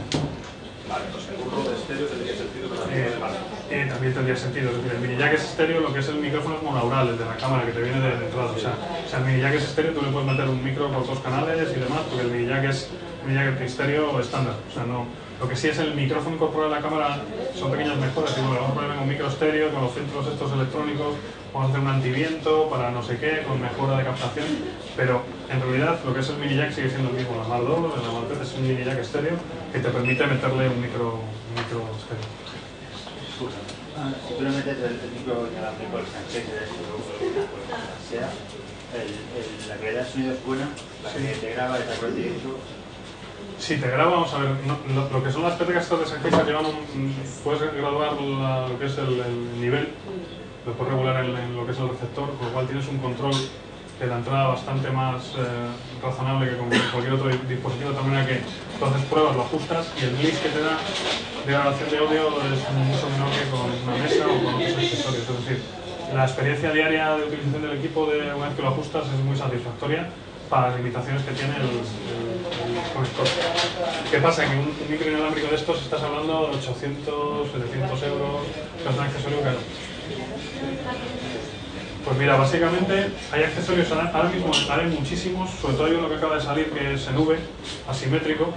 Vale, pues el burro de estéreo tendría sentido en un ático de Mark II. También tendría sentido. Es decir, el mini jack es estéreo, lo que es el micrófono es monaural, el de la cámara que te viene de entrada. O sea, el mini jack es estéreo, tú le puedes meter un micro por 2 canales y demás, porque el mini jack es estéreo estándar. O sea, no. Lo que sí es el micrófono incorporado a la cámara son pequeñas mejoras. Y bueno, vamos a poner un micro estéreo con los filtros estos electrónicos, vamos a hacer un antiviento para no sé qué, con mejora de captación. Pero en realidad lo que es el mini jack sigue siendo el mismo. La Mark II, la Mark III es un mini jack estéreo que te permite meterle un micro estéreo. Si tú le metes el micro inalámbrico al Sanchez, sea, la calidad de sonido es buena, la que te graba es acorde directo. Si te graba, vamos a ver, lo que son las PTK estas de Sennheiser llevan puedes graduar lo que es el nivel, lo puedes regular en lo que es el receptor, con lo cual tienes un control de la entrada bastante más razonable que con cualquier otro dispositivo, de manera que tú haces pruebas, lo ajustas y el mix que te da de grabación de audio es mucho menor que con una mesa o con otros accesorios. Es decir, la experiencia diaria de utilización del equipo una vez que lo ajustas es muy satisfactoria para las limitaciones que tiene el conector. ¿Qué pasa? Que un micro inalámbrico de estos estás hablando de 800, 700 euros, que es un accesorio caro. Pues mira, básicamente hay accesorios, ahora mismo hay muchísimos, sobre todo hay uno que acaba de salir que es en V, asimétrico,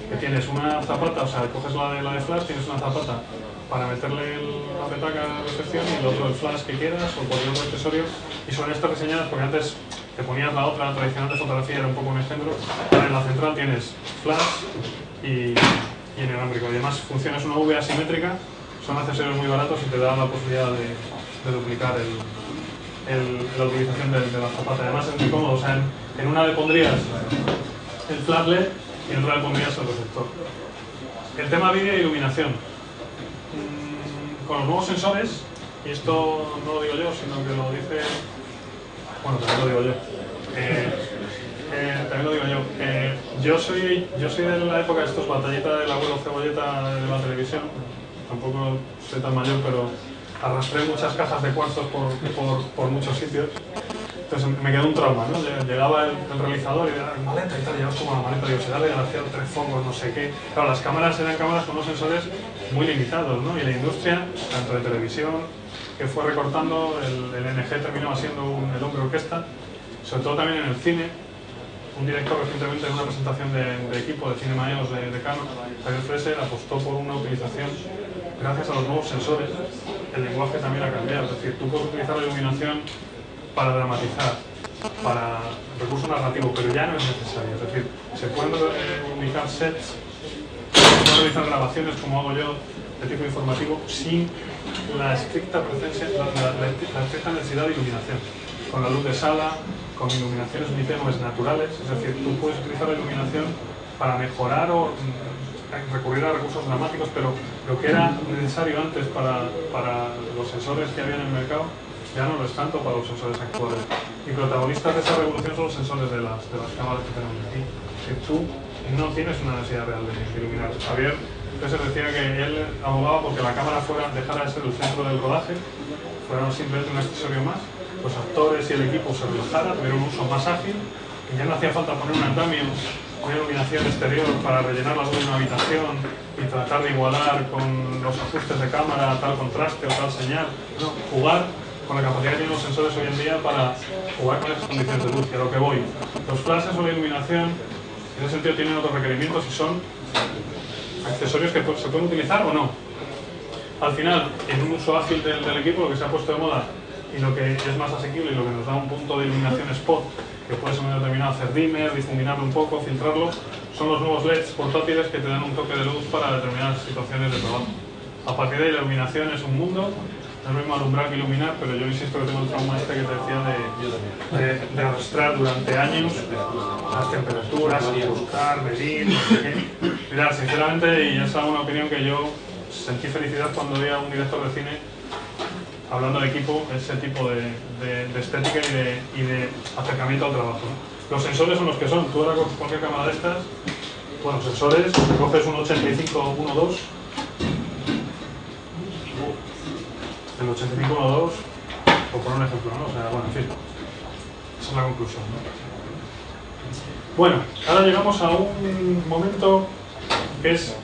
que tienes una zapata, o sea, coges la de flash, tienes una zapata para meterle la petaca a la recepción y el otro el flash que quieras o cualquier otro accesorio, y son estas diseñadas porque antes te ponías la otra tradicional de fotografía, era un poco un engendro, ahora en la central tienes flash y inalámbrico, y además funciona, es una V asimétrica, son accesorios muy baratos y te dan la posibilidad de duplicar la utilización de la zapata. Además es muy cómodo, o sea, en una le pondrías el flash LED y en otra le pondrías el receptor. El tema vídeo e iluminación. Con los nuevos sensores, y esto no lo digo yo, sino que lo dice... Bueno, también lo digo yo. También lo digo yo. Yo soy de la época de estos batallitas del abuelo cebolleta de la televisión. Tampoco soy tan mayor, pero arrastré muchas cajas de cuarzos por muchos sitios. Entonces me quedó un trauma, ¿no? Llegaba el realizador y era maleta y tal, llevas como la maleta, digo, se da desgraciado 3 focos, no sé qué. Claro, las cámaras eran cámaras con unos sensores muy limitados, ¿no? Y la industria, tanto de televisión, que fue recortando, el NG terminó siendo el hombre orquesta, sobre todo también en el cine. Un director recientemente en una presentación de equipo de Cinema EOS de Canon, Javier Freser, apostó por una utilización, gracias a los nuevos sensores, el lenguaje también ha cambiado. Es decir, tú puedes utilizar la iluminación para dramatizar, para recurso narrativo, pero ya no es necesario. Es decir, se pueden utilizar sets, se pueden realizar grabaciones como hago yo de tipo informativo sin la estricta necesidad de iluminación, con la luz de sala, con iluminaciones muy tenues naturales. Es decir, tú puedes utilizar la iluminación para mejorar o recurrir a recursos dramáticos, pero lo que era necesario antes para los sensores que había en el mercado ya no lo es tanto para los sensores actuales. Y protagonistas de esa revolución son los sensores de las cámaras que tenemos aquí. Que tú no tienes una necesidad real de iluminar. Javier entonces decía que él abogaba porque la cámara dejara de ser el centro del rodaje, fuera simplemente un accesorio más, los actores y el equipo se relajaran, tuvieran un uso más ágil, y ya no hacía falta poner un andamio, una iluminación exterior para rellenar la luz de una habitación y tratar de igualar con los ajustes de cámara tal contraste o tal señal. No, jugar con la capacidad que tienen los sensores hoy en día para jugar con esas condiciones de luz, que a lo que voy. Los flashes o la iluminación, en ese sentido, tienen otros requerimientos y son accesorios que se pueden utilizar o no. Al final, en un uso ágil del equipo, lo que se ha puesto de moda y lo que es más asequible y lo que nos da un punto de iluminación spot, que puede ser muy determinado, hacer dimmer, difuminarlo un poco, filtrarlo, son los nuevos LEDs portátiles que te dan un toque de luz para determinadas situaciones de trabajo. A partir de ahí, la iluminación es un mundo. No es lo mismo alumbrar que iluminar, pero yo insisto que tengo el trauma que te decía de arrastrar durante años las temperaturas, buscar, medir, no sé qué. Mirad, sinceramente, y esa es una opinión que yo sentí felicidad cuando vi a un director de cine hablando de equipo, ese tipo de estética y de acercamiento al trabajo, ¿no? Los sensores son los que son. Tú ahora coges cualquier cámara de estas, bueno, sensores, te coges un 85 1.2, el 85 1.2, por poner un ejemplo, ¿no? O sea, bueno, en fin, esa es la conclusión, ¿no? Bueno, ahora llegamos a un momento que es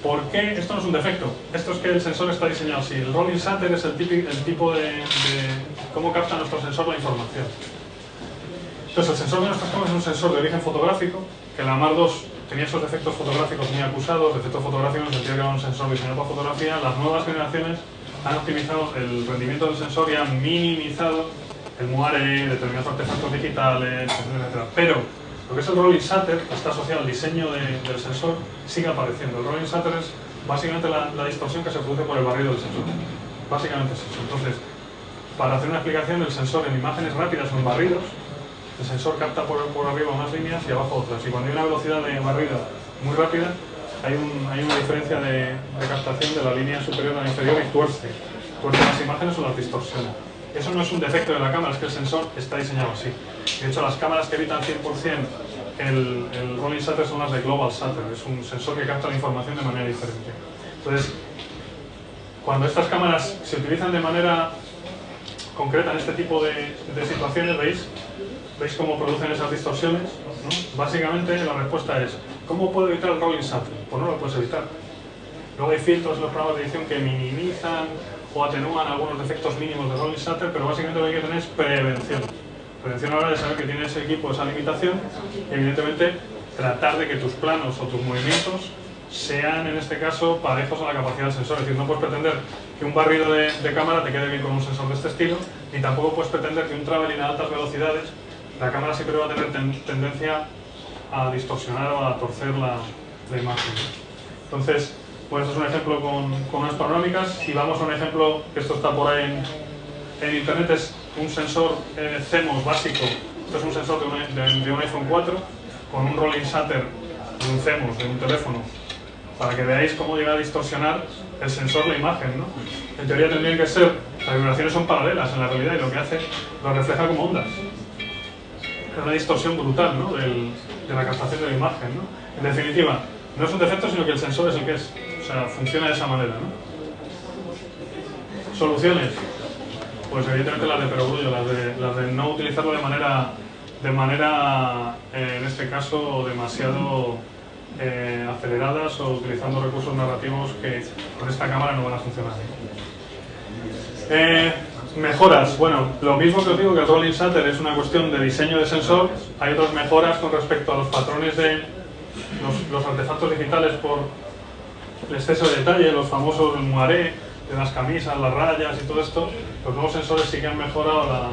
¿por qué? Esto no es un defecto, esto es que el sensor está diseñado así. El rolling shutter es el tipo de cómo capta nuestro sensor la información. Entonces el sensor de nuestras cámaras es un sensor de origen fotográfico, que la Mark II tenía esos defectos fotográficos muy acusados, defectos fotográficos en el sentido que era un sensor diseñado para fotografía. Las nuevas generaciones han optimizado el rendimiento del sensor y han minimizado el muare, determinados artefactos digitales, etc. Pero lo que es el rolling shutter, que está asociado al diseño del sensor, sigue apareciendo. El rolling shutter es básicamente la distorsión que se produce por el barrido del sensor. Básicamente es eso. Entonces, para hacer una explicación, el sensor en imágenes rápidas o en barridos, el sensor capta por arriba unas líneas y abajo otras. Y cuando hay una velocidad de barrido muy rápida, hay una diferencia de captación de la línea superior a la inferior y tuerce las imágenes o las distorsiona. Eso no es un defecto de la cámara, es que el sensor está diseñado así. De hecho, las cámaras que evitan 100% el rolling shutter son las de global shutter, es un sensor que capta la información de manera diferente. Entonces, cuando estas cámaras se utilizan de manera concreta en este tipo de situaciones, ¿veis cómo producen esas distorsiones? ¿No? Básicamente la respuesta es, ¿cómo puedo evitar el rolling shutter? Pues no lo puedes evitar. Luego hay filtros en los programas de edición que minimizan o atenúan algunos defectos mínimos de rolling shutter, pero básicamente lo que hay que tener es prevención. Prevención a la hora de saber que tiene ese equipo esa limitación y evidentemente tratar de que tus planos o tus movimientos sean en este caso parejos a la capacidad del sensor. Es decir, no puedes pretender que un barrido de cámara te quede bien con un sensor de este estilo, ni tampoco puedes pretender que un traveling a altas velocidades, la cámara siempre va a tener tendencia a distorsionar o a torcer la imagen. Entonces, pues esto es un ejemplo con unas panorámicas, y vamos a un ejemplo que esto está por ahí en internet, es un sensor CMOS básico. Esto es un sensor de un iPhone 4 con un rolling shutter de un CMOS, de un teléfono, para que veáis cómo llega a distorsionar el sensor la imagen, ¿no? En teoría tendrían que ser, las vibraciones son paralelas en la realidad y lo que hace, lo refleja como ondas. Es una distorsión brutal, ¿no? de la captación de la imagen, ¿no? En definitiva, no es un defecto, sino que el sensor es el que es. O sea, funciona de esa manera, ¿no? Soluciones. Pues evidentemente las de perogrullo, las de no utilizarlo de manera en este caso, demasiado aceleradas o utilizando recursos narrativos que con esta cámara no van a funcionar. Mejoras. Bueno, lo mismo que os digo que el rolling shutter es una cuestión de diseño de sensor, hay otras mejoras con respecto a los patrones de los artefactos digitales por el exceso de detalle, los famosos moiré de las camisas, las rayas y todo esto. Los nuevos sensores sí que han mejorado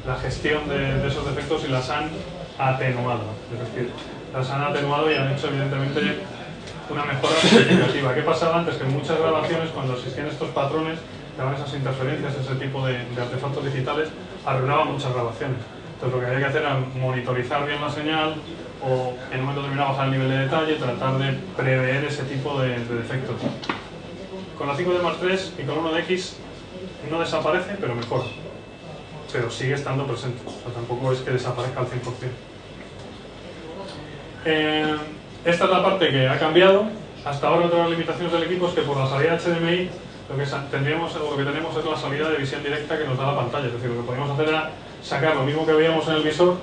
la gestión de esos defectos y las han atenuado. Es decir, las han atenuado y han hecho evidentemente una mejora significativa. ¿Qué pasaba antes? Que en muchas grabaciones, cuando existían estos patrones, daban esas interferencias, ese tipo de artefactos digitales, arruinaban muchas grabaciones. Entonces lo que había que hacer era monitorizar bien la señal o en un momento determinado bajar el nivel de detalle, tratar de prever ese tipo de defectos. Con la 5D Mark III y con 1DX no desaparece, pero mejora. Pero sigue estando presente, o sea, tampoco es que desaparezca al 100%. Esta es la parte que ha cambiado. Hasta ahora otra de las limitaciones del equipo es que por la salida HDMI lo que tenemos es la salida de visión directa que nos da la pantalla. Es decir, lo que podíamos hacer era sacar lo mismo que veíamos en el visor,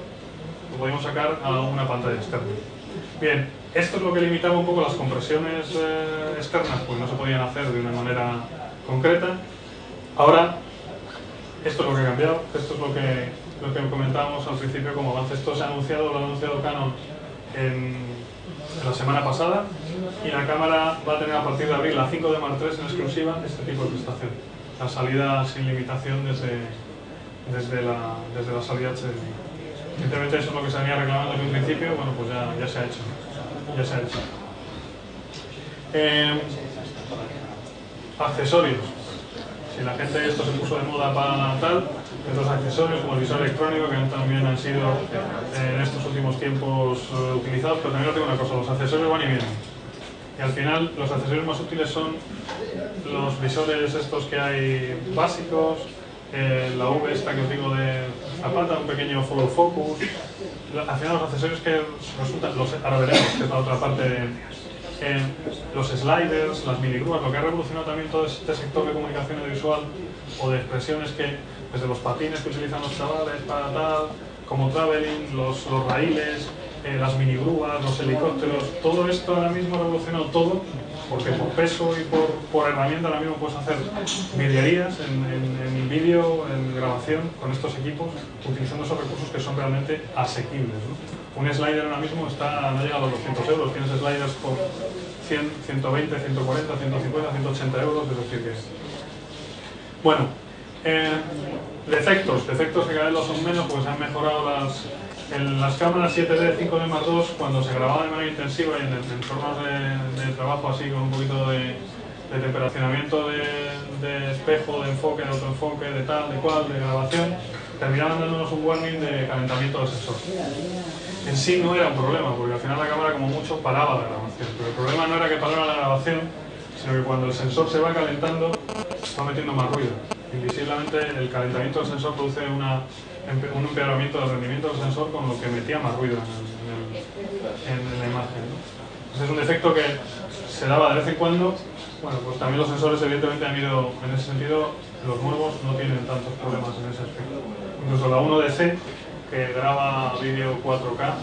lo podíamos sacar a una pantalla externa. Bien, esto es lo que limitaba un poco las compresiones externas, pues no se podían hacer de una manera concreta. Ahora, esto es lo que ha cambiado, esto es lo que comentábamos al principio como avance. Esto se ha anunciado, lo ha anunciado Canon en la semana pasada, y la cámara va a tener a partir de abril, la 5D Mark III en exclusiva, este tipo de prestación. La salida sin limitación desde la salida HDMI. Evidentemente eso es lo que se venía reclamando desde un principio, bueno, pues ya se ha hecho. Ya se ha hecho. Accesorios. Si la gente esto se puso de moda para tal, estos accesorios como el visor electrónico que también han sido en estos últimos tiempos utilizados, pero también os digo una cosa, los accesorios van y vienen. Y al final los accesorios más útiles son los visores estos que hay básicos, la V esta que os digo de Zapata, un pequeño follow focus. Al final los accesorios que resultan, ahora veremos que es la otra parte, los sliders, las minigrúas, lo que ha revolucionado también todo este sector de comunicación audiovisual o de expresiones que, desde los patines que utilizan los chavales para tal, como traveling, los raíles, las minigrúas, los helicópteros, todo esto ahora mismo ha revolucionado todo, porque por peso y por herramienta ahora mismo puedes hacer virguerías en vídeo, en grabación con estos equipos, utilizando esos recursos que son realmente asequibles, ¿no? Un slider ahora mismo no llega a los 200 euros, tienes sliders por 100, 120, 140, 150, 180 euros, es decir que... Bueno, defectos que cada vez lo son menos, pues han mejorado En las cámaras 7D, 5D más 2, cuando se grababa de manera intensiva y en entornos de trabajo así con un poquito de temperacionamiento de espejo, de enfoque, de autoenfoque, de tal, de cual, de grabación, terminaban dándonos un warning de calentamiento del sensor. En sí no era un problema, porque al final la cámara como mucho paraba la grabación, pero el problema no era que parara la grabación, sino que cuando el sensor se va calentando, va metiendo más ruido. Invisiblemente el calentamiento del sensor produce un empeoramiento del rendimiento del sensor, con lo que metía más ruido en la imagen, ¿no? Entonces es un defecto que se daba de vez en cuando. Bueno, pues también los sensores evidentemente han ido, en ese sentido, los nuevos no tienen tantos problemas en ese aspecto. Incluso la 1DC, que graba vídeo 4K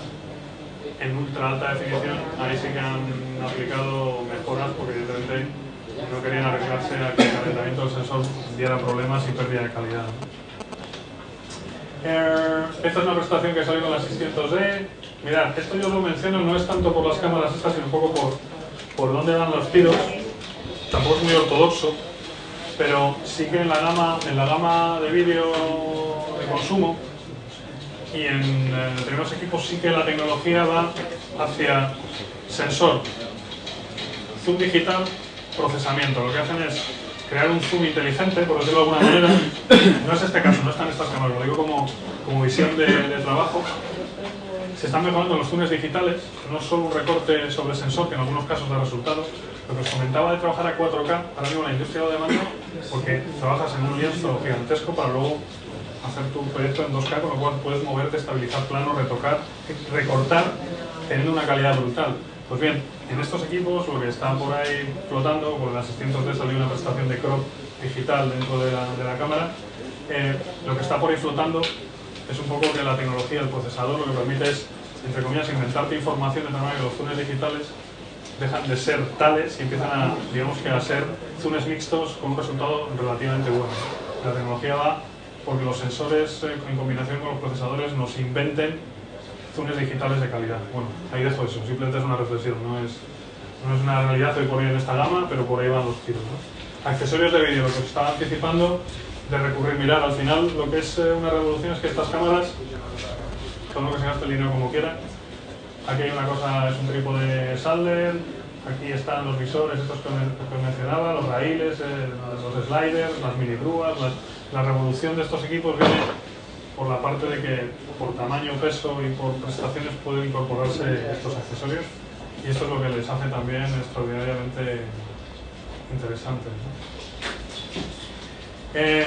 en ultra alta definición, ahí sí que han aplicado mejoras porque evidentemente no querían arriesgarse a que el calentamiento del sensor diera problemas y pérdida de calidad. Esta es una presentación que salió con la 600D. Mirad, esto yo lo menciono no es tanto por las cámaras estas, sino un poco por dónde van los tiros. Tampoco es muy ortodoxo, pero sí que en la gama de vídeo de consumo y en determinados equipos sí que la tecnología va hacia sensor, zoom digital, procesamiento. Lo que hacen es crear un zoom inteligente, por decirlo de alguna manera. No es este caso, no están estas cámaras, lo digo como visión de trabajo. Se están mejorando los zooms digitales, no solo un recorte sobre sensor, que en algunos casos da resultado. Lo que os comentaba de trabajar a 4K, ahora mismo la industria lo demanda, porque trabajas en un lienzo gigantesco para luego hacer tu proyecto en 2K, con lo cual puedes moverte, estabilizar planos, retocar, recortar, teniendo una calidad brutal. Pues bien, en estos equipos, lo que está por ahí flotando, con las 600D salió una prestación de crop digital dentro de la cámara, lo que está por ahí flotando es un poco que la tecnología, el procesador, lo que permite es, entre comillas, inventarte información de tal manera que los zooms digitales dejan de ser tales y empiezan a, digamos que a ser zooms mixtos con un resultado relativamente bueno. La tecnología va porque los sensores en combinación con los procesadores nos inventen zooms digitales de calidad. Bueno, ahí dejo eso, simplemente es una reflexión, no es una realidad hoy por hoy en esta gama, pero por ahí van los tiros, ¿no? Accesorios de vídeo, lo que os estaba anticipando de recurrir, mirar, al final lo que es una revolución es que estas cámaras, todo lo que se gaste el dinero como quiera. Aquí hay una cosa, es un trípode Sadler, aquí están los visores, estos que os mencionaba, los raíles, los sliders, las mini grúas. La revolución de estos equipos viene por la parte de que por tamaño, peso y por prestaciones pueden incorporarse estos accesorios, y esto es lo que les hace también extraordinariamente interesantes, ¿no?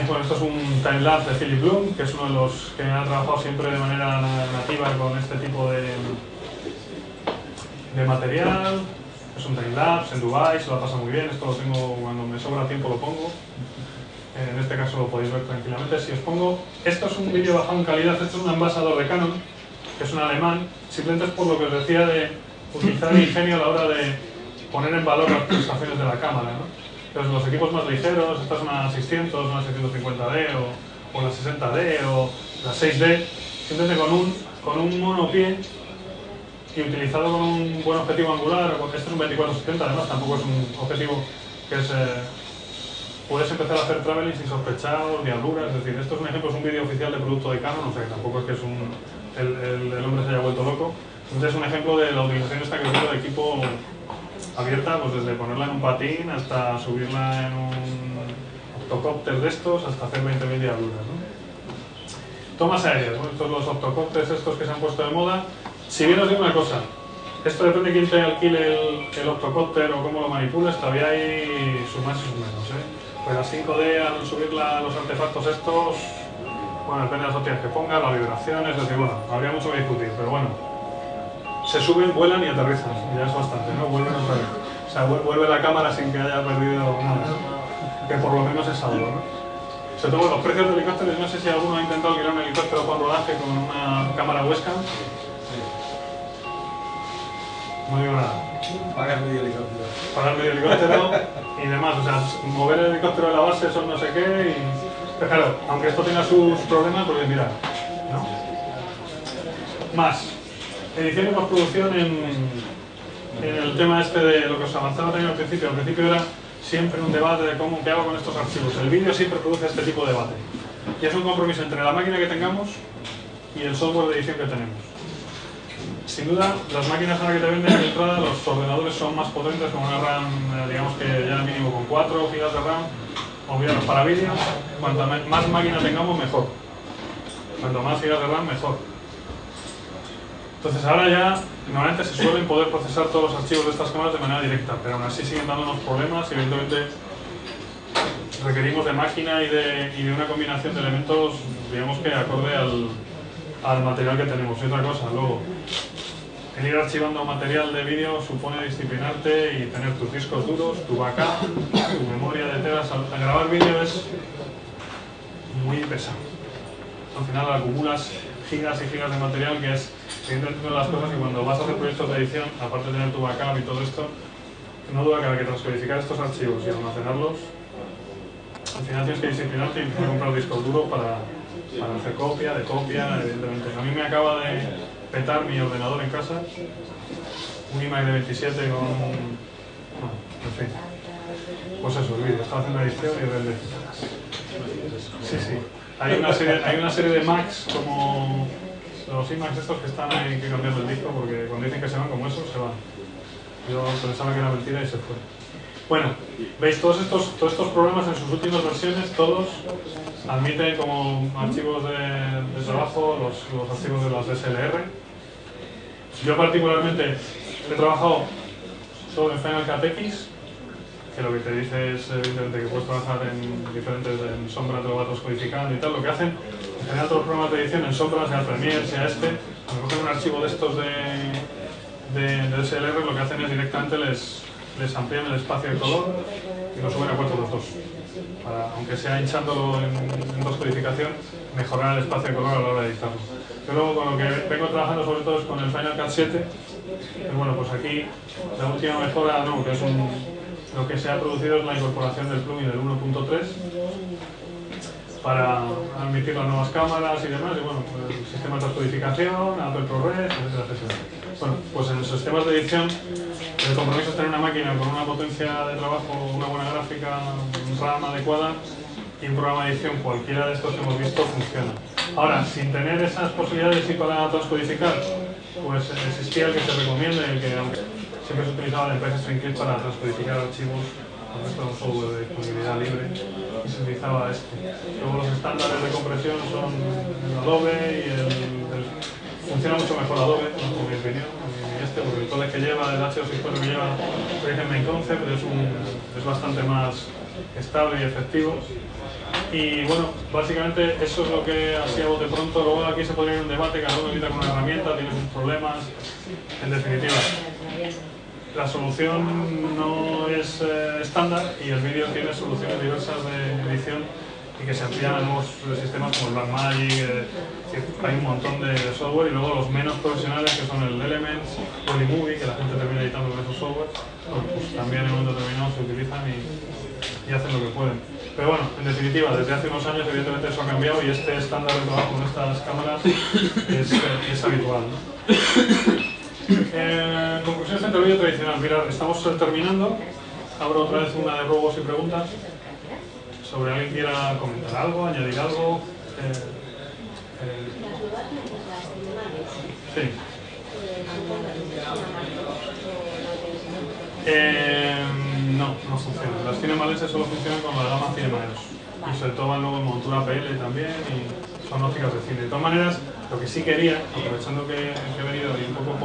Bueno, esto es un timelapse de Philip Bloom, que es uno de los que ha trabajado siempre de manera nativa con este tipo de material. Es un timelapse en Dubai, se lo pasa muy bien. Esto lo tengo cuando me sobra tiempo, lo pongo. En este caso lo podéis ver tranquilamente. Si os pongo, esto es un vídeo bajado en calidad, esto es un ambasador de Canon, que es un alemán. Simplemente es por lo que os decía de utilizar el ingenio a la hora de poner en valor las prestaciones de la cámara, ¿no? Entonces, los equipos más ligeros, esta es una 600, una 650D o la 60D o la 6D, simplemente con un monopié y utilizado con un buen objetivo angular. Este es un 24-70, además tampoco es un objetivo que es... puedes empezar a hacer traveling sin sospechar diabluras, es decir, esto es un ejemplo, es un vídeo oficial de producto de Canon, o sea que tampoco es que es el hombre se haya vuelto loco. Entonces es un ejemplo de la utilización esta que tengo de equipo abierta, pues desde ponerla en un patín hasta subirla en un octocópter de estos, hasta hacer 20.000 diabluras, ¿no? Tomas aéreas, ¿no? Estos los octocópteres estos que se han puesto de moda. Si bien os digo una cosa, esto depende de quién te alquile el octocópter o cómo lo manipules, todavía hay sus más y sus menos, ¿eh? Pues la 5D al subir los artefactos estos, bueno, depende de las opciones que pongas, las vibraciones, es decir, bueno, habría mucho que discutir, pero bueno. Se suben, vuelan y aterrizan, ya es bastante, ¿no? Vuelven otra vez. O sea, vuelve la cámara sin que haya perdido nada, que por lo menos es algo, ¿no? Sobre todo los precios de helicópteros, no sé si alguno ha intentado alquilar un helicóptero con rodaje con una cámara webcam. No digo nada. Pagar medio helicóptero. Pagar medio helicóptero y demás, o sea, mover el helicóptero de la base, son no sé qué, y... Pero claro, aunque esto tenga sus problemas, pues mirad, ¿no? Más. Edición y postproducción en el tema este de lo que os avanzaba también al principio. Al principio era siempre un debate de qué hago con estos archivos. El vídeo siempre produce este tipo de debate. Y es un compromiso entre la máquina que tengamos y el software de edición que tenemos. Sin duda, las máquinas ahora que te venden de entrada, los ordenadores son más potentes con una RAM, digamos que ya mínimo con 4 GB de RAM. Olvidaros, para vídeo, cuanto más máquina tengamos, mejor. Cuanto más gigas de RAM, mejor. Entonces ahora ya, normalmente se suelen poder procesar todos los archivos de estas cámaras de manera directa, pero aún así siguen dándonos problemas y evidentemente requerimos de máquina y de una combinación de elementos, digamos que acorde al material que tenemos. Y otra cosa, luego, el ir archivando material de vídeo supone disciplinarte y tener tus discos duros, tu backup, tu memoria de teras. Al grabar vídeo es muy pesado. Al final acumulas gigas y gigas de material, que es evidentemente una de las cosas que cuando vas a hacer proyectos de edición, aparte de tener tu backup y todo esto, no duda que hay que transcodificar estos archivos y almacenarlos. Al final tienes que disciplinarte y empezar a comprar discos duros para hacer copia, evidentemente. A mí me acaba de petar mi ordenador en casa, un iMac de 27 con... Bueno, en fin. Pues eso, el vídeo, estaba haciendo edición y vende. Sí. Hay una serie de Macs como los iMacs estos que están ahí que cambiando el disco porque cuando dicen que se van como esos, se van. Yo pensaba que era mentira y se fue. Bueno, veis, todos estos programas en sus últimas versiones, todos admiten como archivos de trabajo los archivos de las DSLR. Yo particularmente he trabajado solo en Final Cut X, que lo que te dice es evidentemente que puedes trabajar en diferentes en sombras, te lo vas transcodificando y tal. Lo que hacen en general otros programas de edición en sombras, sea Premiere, sea cuando cogen un archivo de estos de DSLR, lo que hacen es directamente les amplían el espacio de color y lo suben a 4 los dos. Aunque sea hinchándolo en transcodificación, mejorar el espacio de color a la hora de editarlo. Yo luego con lo que vengo trabajando sobre todo es con el Final Cut 7. Y bueno, pues aquí la última mejora, no, que es lo que se ha producido es la incorporación del plugin del 1.3 para admitir las nuevas cámaras y demás, y bueno, el sistema de transcodificación, Apple ProRes, etcétera. Bueno, pues en los sistemas de edición el compromiso es tener una máquina con una potencia de trabajo, una buena gráfica, un RAM adecuada y un programa de edición cualquiera de estos que hemos visto funciona. Ahora, sin tener esas posibilidades y para transcodificar, pues existía el que se recomienda y el que aunque siempre se utilizaba el PS String Kit para transcodificar archivos, con esto es un software de disponibilidad libre y se utilizaba este. Luego los estándares de compresión son el Adobe y funciona mucho mejor Adobe, en mi opinión, porque el codec que lleva, el H264 que lleva Origen Main Concept es bastante más estable y efectivo. Y bueno, básicamente eso es lo que así a bote pronto. Luego aquí se podría ir un debate, cada uno quita con una herramienta, tiene sus problemas. En definitiva, la solución no es estándar y el vídeo tiene soluciones diversas de edición y que se amplían a nuevos sistemas como el Blackmagic, hay un montón de software y luego los menos profesionales que son el Elements, Polymovie, que la gente termina editando con esos softwares, pues también en un momento determinado se utilizan y hacen lo que pueden. Pero bueno, en definitiva, desde hace unos años evidentemente eso ha cambiado y este estándar de trabajo con estas cámaras es habitual, ¿no? Conclusiones entre el vídeo tradicional. Mirad, estamos terminando. Abro otra vez una de ruegos y preguntas. Sobre alguien quiera comentar algo, añadir algo. Sí. No funciona. Las cinemalens solo funcionan con la gama Cinema EOS. Y sobre todo van luego en montura PL también y son ópticas de cine. De todas maneras, lo que sí quería, aprovechando que he venido y un poco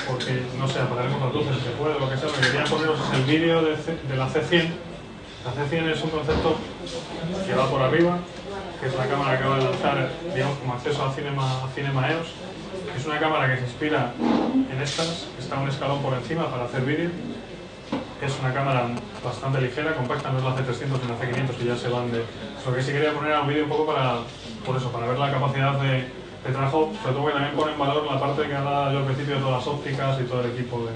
porque, no sé, apagaremos las luces si se puede, lo que sea, lo que quería poneros es el vídeo de la C100. La C100 es un concepto que va por arriba, que es la cámara que acaba de lanzar, digamos, como acceso a Cinema EOS. Es una cámara que se inspira en estas, que está un escalón por encima para hacer vídeo. Es una cámara bastante ligera, compacta, no es la C300 ni la C500 que ya se van de... Lo que sí quería poner era un vídeo un poco para ver la capacidad de trabajo, sobre todo que también pone en valor la parte que hablaba yo al principio de todas las ópticas y todo el equipo de...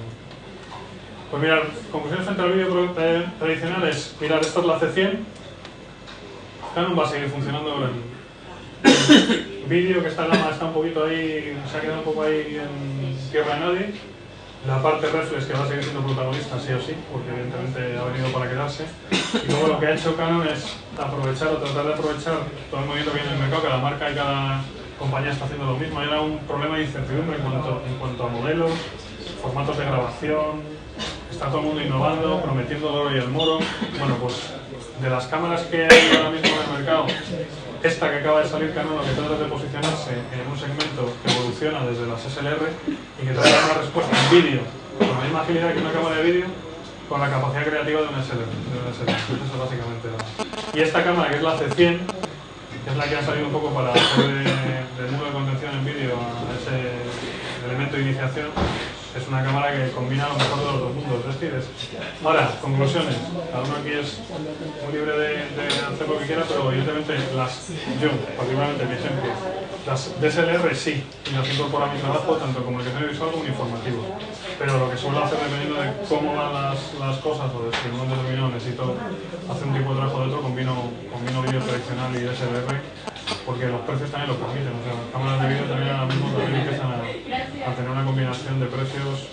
Pues mirad, conclusiones frente al vídeo tradicional es, mirad, esta es la C100. Canon va a seguir funcionando en vídeo, que esta gama está un poquito ahí, se ha quedado un poco ahí en tierra de nadie. La parte reflex que va a seguir siendo protagonista sí o sí, porque evidentemente ha venido para quedarse. Y luego lo que ha hecho Canon es aprovechar o tratar de aprovechar todo el movimiento que hay en el mercado, cada marca y cada compañía está haciendo lo mismo. Era un problema de incertidumbre en cuanto a modelos, formatos de grabación. Está todo el mundo innovando, prometiendo el oro y el moro. Bueno, pues de las cámaras que hay ahora mismo en el mercado, esta que acaba de salir, Canon, lo que trata es de posicionarse en un segmento que evoluciona desde las SLR y que trae una respuesta en vídeo con la misma agilidad que una cámara de vídeo, con la capacidad creativa de una SLR. Eso es básicamente y esta cámara, que es la C100, que es la que ha salido un poco para hacer del muro de contención en vídeo a ese elemento de iniciación, es una cámara que combina lo mejor de los dos mundos. Es decir, ahora, conclusiones. Cada uno aquí es muy libre de hacer lo que quiera, pero evidentemente yo, particularmente mi ejemplo, las DSLR sí, y las incorporo a mi trabajo, tanto comunicación visual como informativo. Pero lo que suelo hacer, dependiendo de cómo van las cosas, o de si en un momento determinado necesito hacer un tipo de trabajo de otro, combino vídeo tradicional y DSLR, porque los precios también lo permiten. O sea, las cámaras de vídeo también ahora mismo empiezan a tener una combinación de precios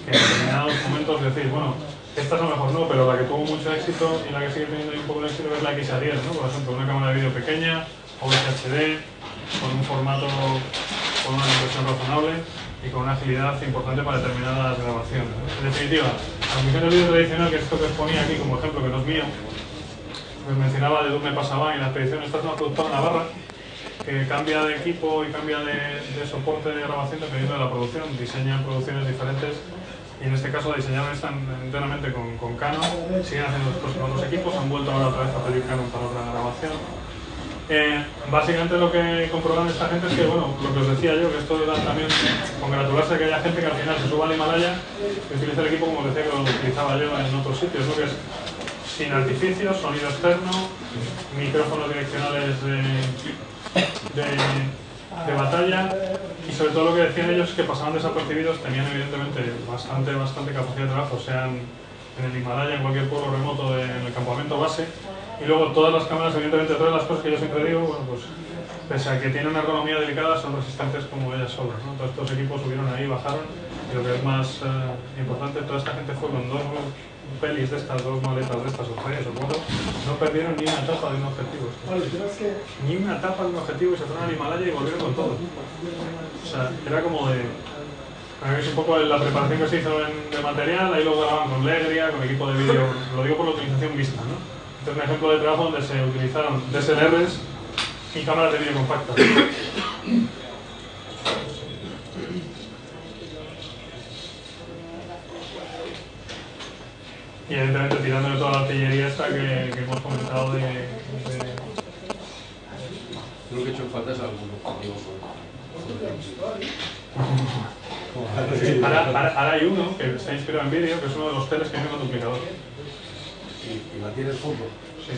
que en determinados momentos decís, bueno, esta es a lo mejor no, pero la que tuvo mucho éxito y la que sigue teniendo un poco de éxito es la XA10, ¿no? Por ejemplo, una cámara de vídeo pequeña, VHD, con un formato, con una impresión razonable y con una agilidad importante para determinadas grabaciones, ¿no? En definitiva, la función del vídeo tradicional, que es esto que os ponía aquí como ejemplo, que no es mío, pues mencionaba de dónde pasaba y la expedición. Esta es una productora navarra que cambia de equipo y cambia de soporte de grabación dependiendo de la producción, diseñan producciones diferentes y en este caso la diseñaron enteramente con Canon, siguen haciendo después con otros equipos, han vuelto ahora otra vez a pedir Canon para otra grabación. Básicamente lo que comproban esta gente es que, bueno, lo que os decía yo, que esto era también congratularse de que haya gente que al final se suba al Himalaya y utiliza el equipo como os decía que lo utilizaba yo en otros sitios, ¿no? Que es sin artificios, sonido externo, micrófonos direccionales de batalla y sobre todo lo que decían ellos es que pasaban desapercibidos, tenían evidentemente bastante capacidad de trabajo, sean en el Himalaya, en cualquier pueblo remoto, en el campamento base, y luego todas las cámaras, evidentemente todas las cosas que yo siempre digo, bueno, pues pese a que tienen una ergonomía delicada, son resistentes como ellas solas, ¿no? Todos estos equipos subieron ahí, bajaron, y lo que es más importante, toda esta gente fue con dos pelis de estas, dos maletas de estas, o tres o cuatro, no perdieron ni una tapa de un objetivo. Ni una tapa de un objetivo y se fueron al Himalaya y volvieron con todo. O sea, era como de... Es un poco la preparación que se hizo de material, ahí lo grababan con Legria, con equipo de vídeo, lo digo por la utilización vista, ¿no? Este es un ejemplo de trabajo donde se utilizaron DSLRs y cámaras de vídeo compactas. Y evidentemente tirando de toda la artillería esta que hemos comentado de... Lo que he hecho en falta es algún objetivo. Ahora hay uno que está inspirado en vídeo, que es uno de los teles que viene con duplicador. ¿Y mantiene el fondo? Sí.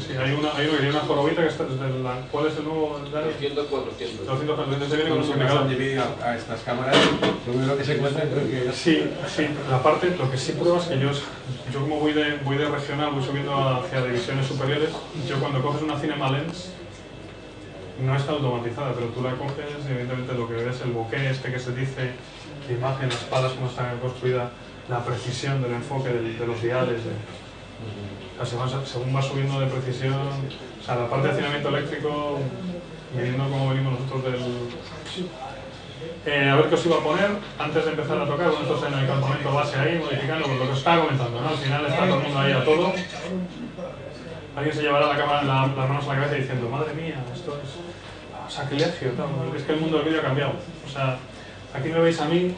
Sí, hay uno que tiene una jorobita que está desde la... ¿Cuál es el nuevo, Dani? 200, 400. 200, 400, viene con un Cuando se duplicador. pasan de vídeo a estas cámaras, lo primero que se encuentra es que... Sí, la parte, lo que sí pruebas que yo como voy de regional, voy subiendo hacia divisiones superiores, yo cuando coges una Cinema Lens, no está automatizada, pero tú la coges y evidentemente lo que ves, el bokeh este que se dice, la imagen, las palas, cómo está construida, la precisión del enfoque de los diales, o sea, según va subiendo de precisión, o sea, la parte de hacinamiento eléctrico, midiendo cómo venimos nosotros del... a ver qué os iba a poner antes de empezar a tocar. Bueno, esto es en el campamento base ahí, modificando pues, lo que os estaba comentando, ¿no? Al final está todo el mundo ahí a todo. Alguien se llevará la cámara, las manos a la cabeza diciendo, madre mía, esto es sacrilegio, tal. Es que el mundo del vídeo ha cambiado. O sea, aquí me veis a mí,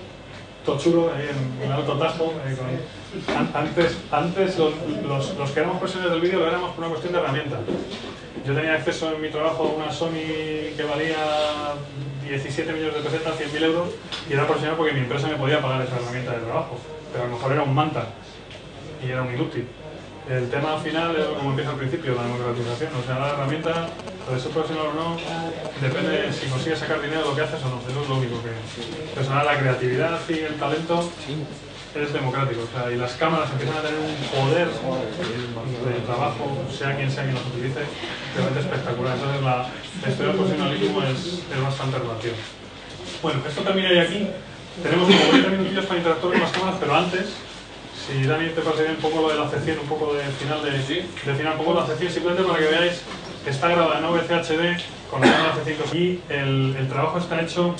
todo chulo, ahí en el Alto Tajo. Antes los que éramos profesionales del vídeo lo éramos por una cuestión de herramienta. Yo tenía acceso en mi trabajo a una Sony que valía 17 millones de pesetas, 100.000 euros, y era profesional porque mi empresa me podía pagar esa herramienta de trabajo. Pero a lo mejor era un manta y era un inútil. El tema final es como empieza al principio, la democratización. O sea, la herramienta, de ser profesional o no, depende de si consigues sacar dinero de lo que haces o no. Eso es lo único que... Personal, la creatividad y el talento es democrático. O sea, y las cámaras empiezan a tener un poder de trabajo, sea quien los utilice, realmente espectacular. Entonces la historia del profesionalismo es bastante relativa. Bueno, esto termina ya aquí. Tenemos como 20 minutillos para interactuar con las cámaras, pero antes, si Dani te parece bien un poco lo de la C100, un poco de final, un poco la C100, simplemente para que veáis está grabada en VCHD con la cámara C5 y el trabajo está hecho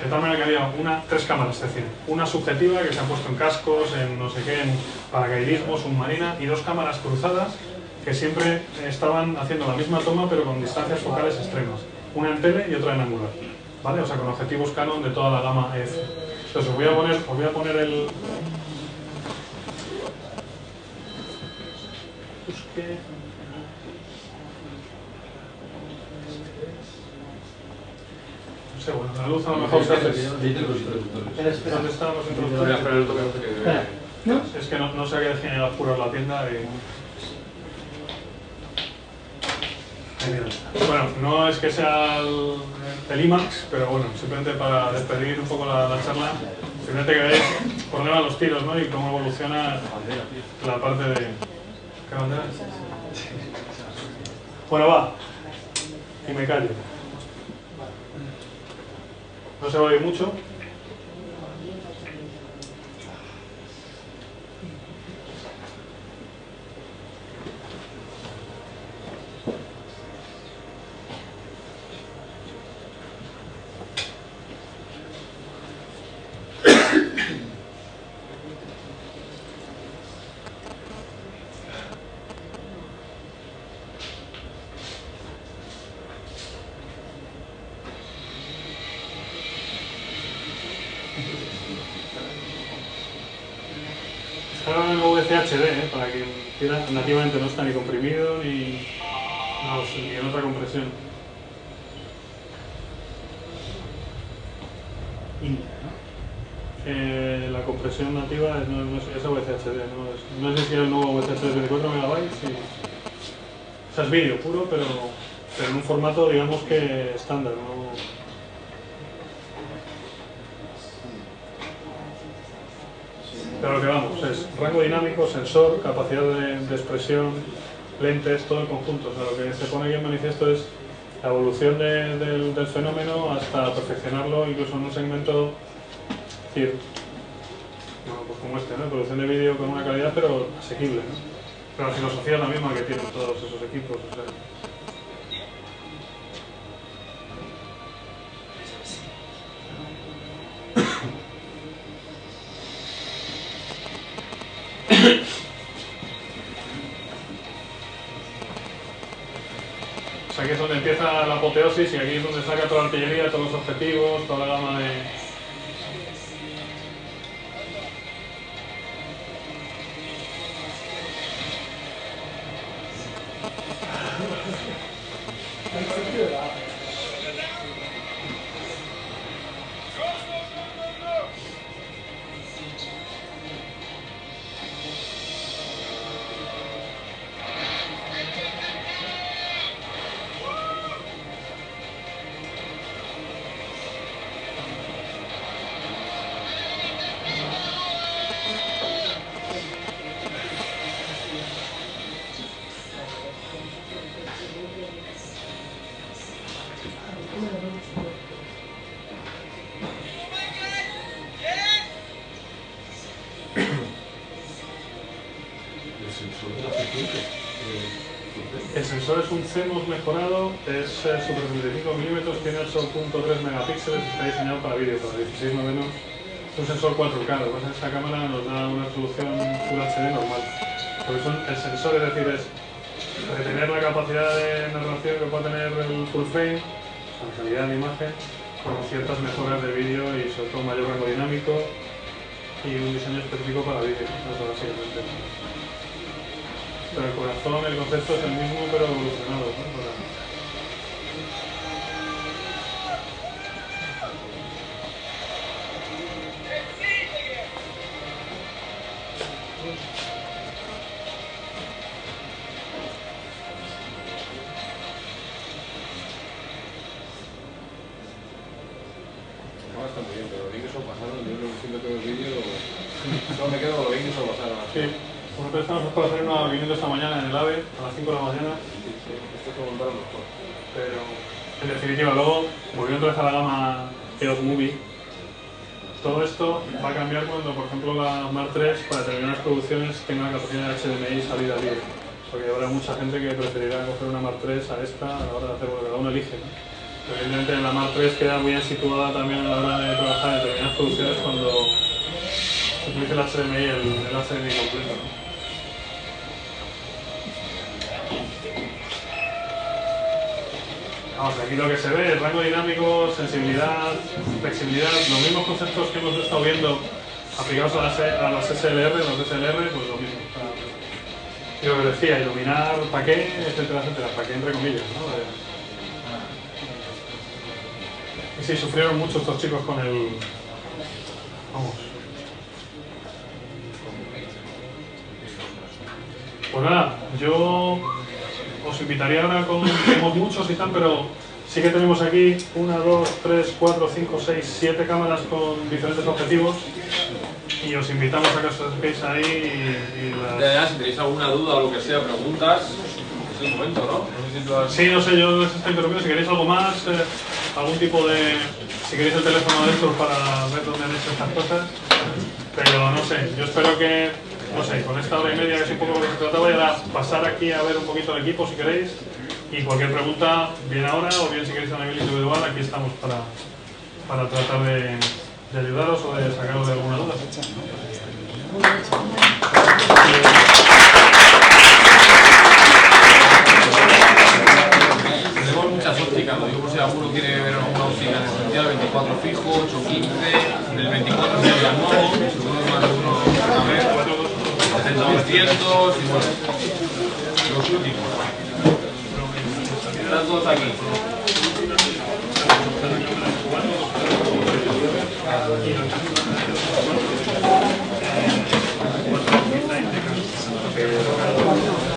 de tal manera que había tres cámaras, es decir, una subjetiva que se han puesto en cascos, en no sé qué, en paracaidismo, submarina, y dos cámaras cruzadas que siempre estaban haciendo la misma toma pero con distancias focales extremas, una en tele y otra en angular, ¿vale? O sea, con objetivos Canon de toda la gama EF. Entonces os voy a poner el... No sé, bueno, la luz a lo mejor se hace... Espera. ¿Dónde están los Voy a esperar el toque. Espera. ¿No? Es que no sé a qué dejen en apuros la tienda y... Bueno, no es que sea el IMAX, pero bueno, simplemente para despedir un poco la charla, simplemente que veáis por dónde van los tiros, ¿no? Y cómo evoluciona la parte de... ¿Qué bandera? Bueno, va. Y me callo. No se oye mucho. Está en VCHD, para quien quiera, nativamente no está ni comprimido ni en otra compresión. La compresión nativa es VCHD, no es ni siquiera el nuevo VCHD de 24 megabytes. O sea, es vídeo puro, pero en un formato, digamos que estándar, ¿no? Pero lo que vamos es rango dinámico, sensor, capacidad de expresión, lentes, todo el conjunto. O sea, lo que se pone aquí en manifiesto es la evolución del fenómeno hasta perfeccionarlo incluso en un segmento, es decir, bueno, pues como este, ¿no? Producción de vídeo con una calidad pero asequible, ¿no? Pero la filosofía es la misma que tienen todos esos equipos. O sea. O sea, aquí es donde empieza la apoteosis y aquí es donde saca toda la artillería, todos los objetivos, toda la gama de... El sensor es un CMOS mejorado, es super 35 milímetros, tiene 8.3 megapíxeles y está diseñado para vídeo, para 16 novenos. Es un sensor 4K, lo que pasa es que esta cámara nos da una resolución Full HD normal. Porque el sensor, es decir, es retener la capacidad de narración que puede tener el full frame, la calidad de imagen, con ciertas mejoras de vídeo y sobre todo mayor rango dinámico y un diseño específico para vídeo, eso básicamente. Pero el corazón, el concepto es el mismo pero evolucionado, ¿no? No, está muy bien, pero los vídeos son pasados, yo siento que los vídeos... Solo me quedo con los vídeos son pasados. Sí. Nosotros estamos por hacer una reunión esta mañana en el AVE, a las 5 de la mañana. Sí, esto es como para mejor. Pero, en definitiva, luego, volviendo otra vez a la gama EOS Movie, todo esto va a cambiar cuando, por ejemplo, la Mark III, para determinadas producciones, tenga la capacidad de HDMI salida libre. porque habrá mucha gente que preferirá coger una Mark III a esta a la hora de hacer lo que cada uno elige, ¿no? Pero evidentemente la Mark III queda muy bien situada también a la hora de trabajar en determinadas producciones cuando se utiliza el HDMI, el HDMI completo, ¿no? Vamos, aquí lo que se ve, rango dinámico, sensibilidad, flexibilidad, los mismos conceptos que hemos estado viendo aplicados a las SLR, pues lo mismo. O sea, y lo que decía, iluminar, ¿para qué? Etcétera, etcétera, ¿para qué? Entre comillas, ¿no? Y sí, sufrieron mucho estos chicos con el... Vamos. Pues nada, yo os invitaría ahora somos muchos y tal, pero sí que tenemos aquí 1, 2, 3, 4, 5, 6, 7 cámaras con diferentes objetivos y os invitamos a que os acerquéis ahí y Ya, si tenéis alguna duda o lo que sea, preguntas, es el momento, ¿no? Sí, no sé, yo les estoy interrumpiendo. Si queréis algo más, algún tipo de... Si queréis el teléfono de estos para ver dónde han hecho estas cosas, pero no sé, yo espero que, no sé, con esta hora y media que es un poco lo que se trataba, y ahora pasar aquí a ver un poquito el equipo si queréis, y cualquier pregunta, bien ahora o bien si queréis a nivel individual, aquí estamos para tratar de ayudaros o de sacaros de alguna duda. Tenemos muchas ópticas, lo digo por si alguno quiere ver alguna óptica en especial, 24 fijo, 815, el 24 sería nuevo, seguro más de uno a ver, 700 y bueno, los últimos. Están todos aquí. Pero